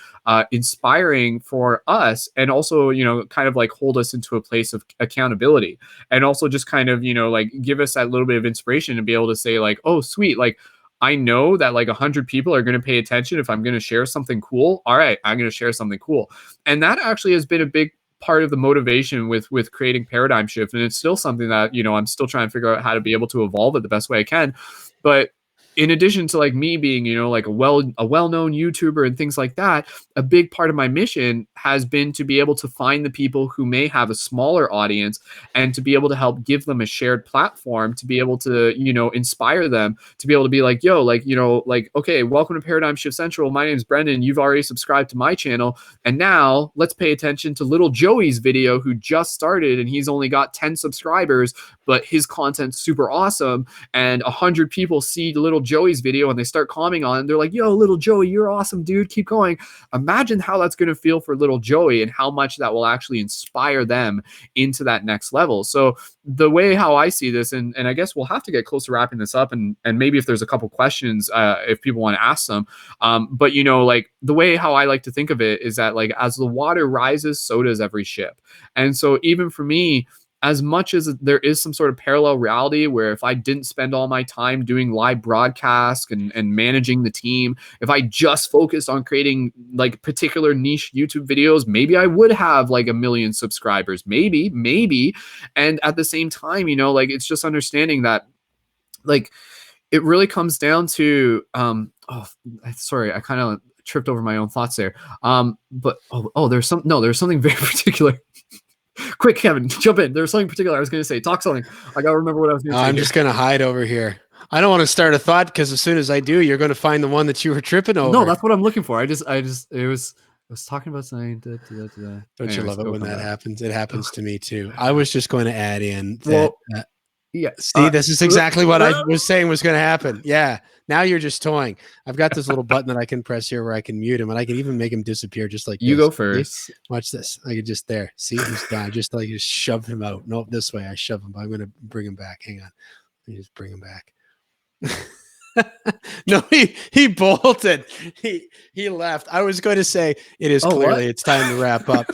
inspiring for us, and also, you know, kind of like hold us into a place of accountability, and also just kind of, you know, like give us that little bit of inspiration to be able to say like, oh sweet, like I know that like 100 people are going to pay attention if I'm going to share something cool. All right, I'm going to share something cool. And that actually has been a big part of the motivation with creating Paradigm Shift. And it's still something that, you know, I'm still trying to figure out how to be able to evolve it the best way I can. But in addition to like me being, you know, like a well-known YouTuber and things like that, a big part of my mission has been to be able to find the people who may have a smaller audience and to be able to help give them a shared platform to be able to, you know, inspire them to be able to be like, yo, like, you know, like, okay, welcome to Paradigm Shift Central. My name's Brendon. You've already subscribed to my channel. And now let's pay attention to little Joey's video who just started and he's only got 10 subscribers, but his content's super awesome. And 100 people see little Joey's video and they start commenting on it. And they're like, yo, little Joey, you're awesome, dude. Keep going. Imagine how that's going to feel for little Joey and how much that will actually inspire them into that next level. So the way how I see this, and I guess we'll have to get close to wrapping this up, and maybe if there's a couple questions, if people want to ask them, but you know, like the way how I like to think of it is that like as the water rises, so does every ship. And so even for me, as much as there is some sort of parallel reality where if I didn't spend all my time doing live broadcasts and managing the team, if I just focused on creating like particular niche YouTube videos, maybe I would have like 1 million subscribers, maybe. And at the same time, you know, like it's just understanding that like it really comes down to, sorry, I kind of tripped over my own thoughts there. But there's something very particular. Quick, Kevin, jump in. There's something particular I was going to say. Talk something. I got to remember what I was going to say. I'm just going to hide over here. I don't want to start a thought because as soon as I do, you're going to find the one that you were tripping over. No, that's what I'm looking for. I was talking about something. Don't you love it when that happens? It happens to me too. I was just going to add in that. Yeah. See, this is exactly what I was saying was going to happen. Yeah. Now you're just toying. I've got this little button that I can press here where I can mute him, and I can even make him disappear just like you this. go first. See? Watch this. I could just there. See, he's gone. Just like just shove him out. Nope, this way. I shove him. But I'm going to bring him back. Hang on. Let me just bring him back. No, he bolted. He left. I was going to say it is clearly it's time to wrap up.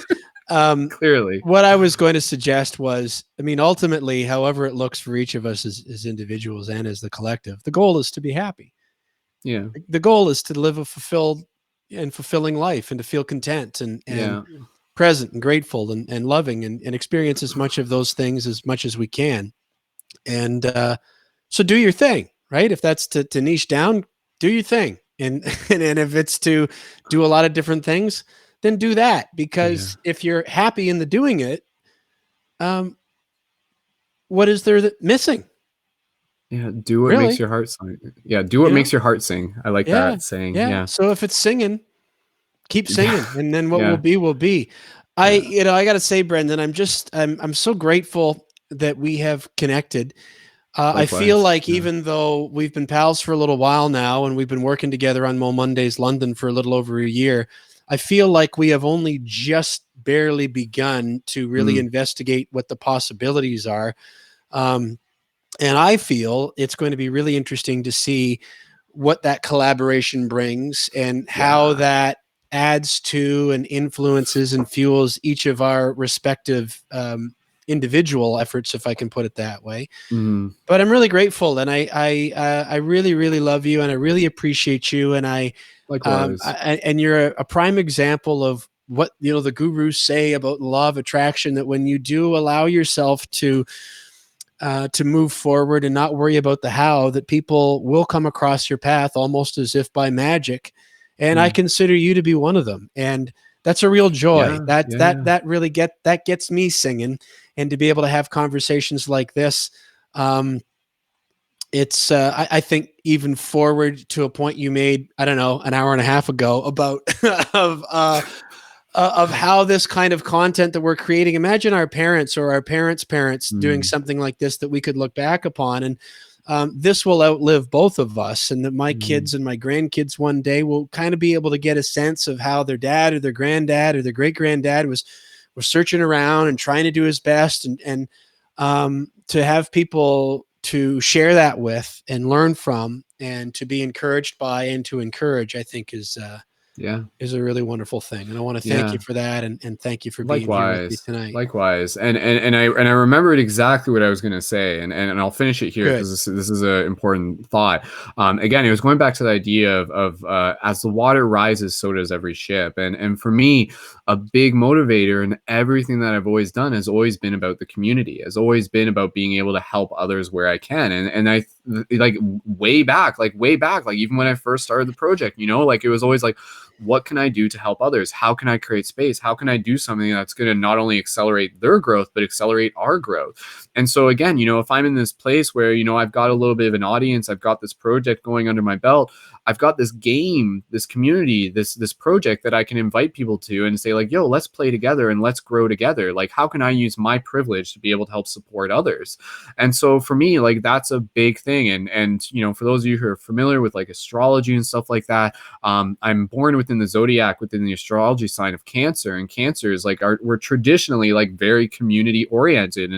Clearly what I was going to suggest was, I mean, ultimately, however it looks for each of us as individuals and as the collective, the goal is to be happy. Yeah. The goal is to live a fulfilled and fulfilling life and to feel content and present and grateful and loving and experience as much of those things as much as we can. And so do your thing, right? If that's to niche down, do your thing. And if it's to do a lot of different things, then do that, because if you're happy in the doing it, what is there that missing? Yeah, do what makes your heart sing. Yeah, do what makes your heart sing. I like that saying. Yeah. So if it's singing, keep singing, and then what will be. I got to say, Brendon, I'm so grateful that we have connected. I feel like even though we've been pals for a little while now, and we've been working together on Mo Mondays London for a little over a year, I feel like we have only just barely begun to really investigate what the possibilities are. And I feel it's going to be really interesting to see what that collaboration brings and how that adds to and influences and fuels each of our respective individual efforts, if I can put it that way. But I'm really grateful, and I really, really love you, and I really appreciate you, and and you're a prime example of what the gurus say about law of attraction, that when you do allow yourself to move forward and not worry about the how, that people will come across your path almost as if by magic. And I consider you to be one of them, and that's a real joy. That really gets me singing, and to be able to have conversations like this. It's I think even forward to a point you made, I don't know, an hour and a half ago about of how this kind of content that we're creating. Imagine our parents or our parents' parents doing something like this that we could look back upon, and this will outlive both of us, and that my kids and my grandkids one day will kind of be able to get a sense of how their dad or their granddad or their great granddad was searching around and trying to do his best, and to have people to share that with and learn from and to be encouraged by and to encourage, I think is a really wonderful thing. And I want to thank you for that. And thank you for being here with me tonight. Likewise. And I remembered exactly what I was going to say, and I'll finish it here because this is an important thought. Again, it was going back to the idea of as the water rises, so does every ship. And for me, a big motivator in everything that I've always done has always been about the community, has always been about being able to help others where I can. And like way back, like even when I first started the project, you know, like it was always like, what can I do to help others? How can I create space? How can I do something that's going to not only accelerate their growth, but accelerate our growth? And so again, you know, if I'm in this place where, you know, I've got a little bit of an audience, I've got this project going under my belt, I've got this game, this community, this project that I can invite people to and say like, yo, let's play together and let's grow together. Like, how can I use my privilege to be able to help support others? And so for me, like, that's a big thing. And you know, for those of you who are familiar with like astrology and stuff like that, I'm born within the zodiac, within the astrology sign of Cancer, and Cancer is like we're traditionally like very community oriented,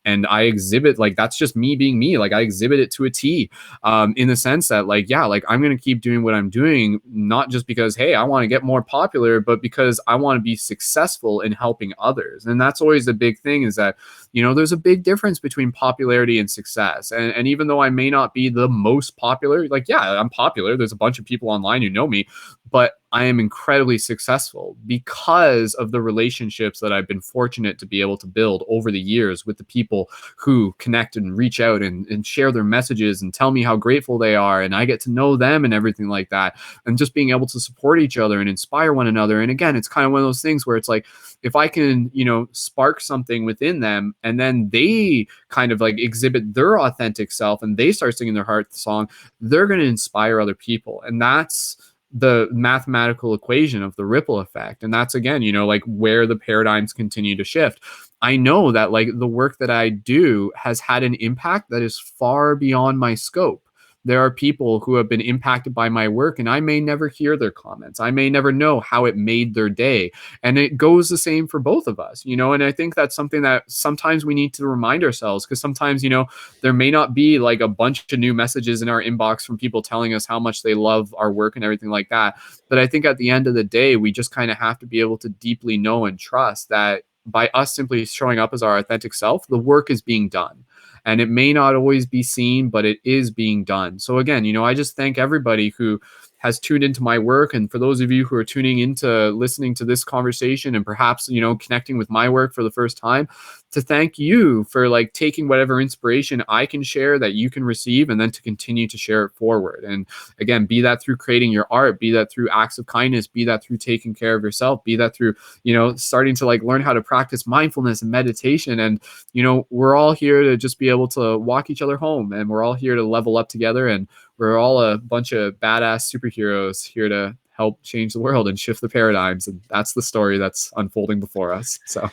and I exhibit, like, that's just me being me. Like, I exhibit it to a T, in the sense that, like, yeah, like, I'm going to keep doing what I'm doing, not just because, hey, I want to get more popular, but because I want to be successful in helping others. And that's always the big thing, is that, you know, there's a big difference between popularity and success. And even though I may not be the most popular, like, yeah, I'm popular. There's a bunch of people online who know me, but I am incredibly successful because of the relationships that I've been fortunate to be able to build over the years with the people who connect and reach out and share their messages and tell me how grateful they are. And I get to know them and everything like that. And just being able to support each other and inspire one another. And again, it's kind of one of those things where it's like, if I can, you know, spark something within them, and then they kind of like exhibit their authentic self and they start singing their heart song, they're going to inspire other people. And that's the mathematical equation of the ripple effect. And that's, again, you know, like where the paradigms continue to shift. I know that like the work that I do has had an impact that is far beyond my scope. There are people who have been impacted by my work, and I may never hear their comments. I may never know how it made their day. And it goes the same for both of us, you know, and I think that's something that sometimes we need to remind ourselves, because sometimes, you know, there may not be like a bunch of new messages in our inbox from people telling us how much they love our work and everything like that. But I think at the end of the day, we just kind of have to be able to deeply know and trust that by us simply showing up as our authentic self, the work is being done. And it may not always be seen, but it is being done. So again, you know, I just thank everybody who has tuned into my work. And for those of you who are tuning into listening to this conversation and perhaps, you know, connecting with my work for the first time, to thank you for like taking whatever inspiration I can share that you can receive, and then to continue to share it forward. And again, be that through creating your art, be that through acts of kindness, be that through taking care of yourself, be that through, you know, starting to like learn how to practice mindfulness and meditation. And, you know, we're all here to just be able to walk each other home, and we're all here to level up together. And we're all a bunch of badass superheroes here to help change the world and shift the paradigms. And that's the story that's unfolding before us. So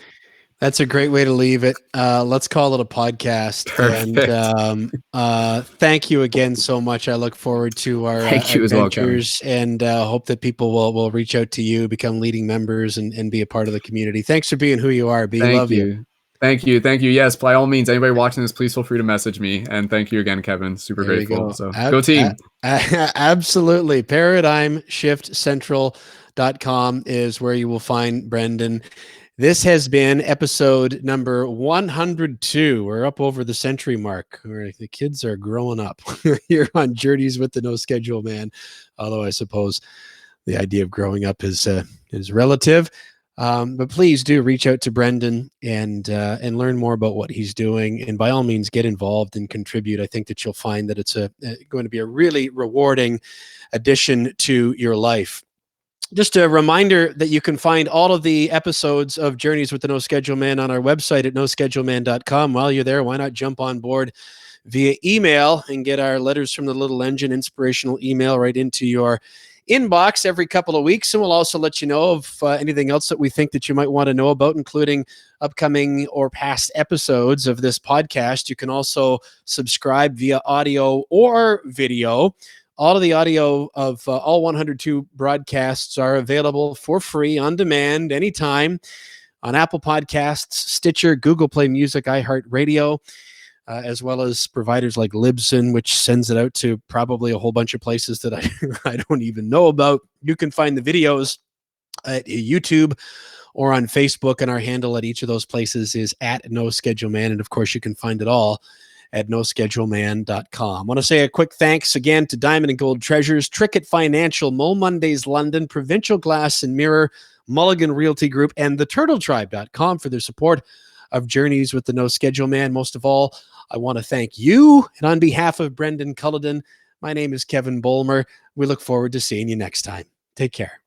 that's a great way to leave it. Let's call it a podcast. Perfect. And thank you again so much. I look forward to our Thank you as well, Kevin. adventures, and hope that people will reach out to you, become leading members, and be a part of the community. Thanks for being who you are, B. Love you. Thank you. Yes, by all means, anybody watching this, please feel free to message me. And thank you again, Kevin. Super There grateful. go. So go team. Absolutely. ParadigmShiftCentral.com is where you will find Brendon. This has been episode number 102. We're up over the century mark, where the kids are growing up here on Journeys with the No Schedule Man. Although I suppose the idea of growing up is relative. But please do reach out to Brendon and learn more about what he's doing. And by all means, get involved and contribute. I think that you'll find that it's going to be a really rewarding addition to your life. Just a reminder that you can find all of the episodes of Journeys with the No Schedule Man on our website at noscheduleman.com. While you're there, why not jump on board via email and get our Letters from the Little Engine inspirational email right into your inbox every couple of weeks. And we'll also let you know of anything else that we think that you might want to know about, including upcoming or past episodes of this podcast. You can also subscribe via audio or video. All of the audio of all 102 broadcasts are available for free on demand anytime on Apple Podcasts, Stitcher, Google Play Music, iHeartRadio, as well as providers like Libsyn, which sends it out to probably a whole bunch of places that I don't even know about. You can find the videos at YouTube or on Facebook, and our handle at each of those places is at No Schedule Man. And of course, you can find it all at noscheduleman.com. I want to say a quick thanks again to Diamond and Gold Treasures, Trickett Financial, Mo Mondays London, Provincial Glass and Mirror, Mulligan Realty Group, and theturtletribe.com for their support of Journeys with the No Schedule Man. Most of all, I want to thank you. And on behalf of Brendon Culliton, my name is Kevin Bulmer. We look forward to seeing you next time. Take care.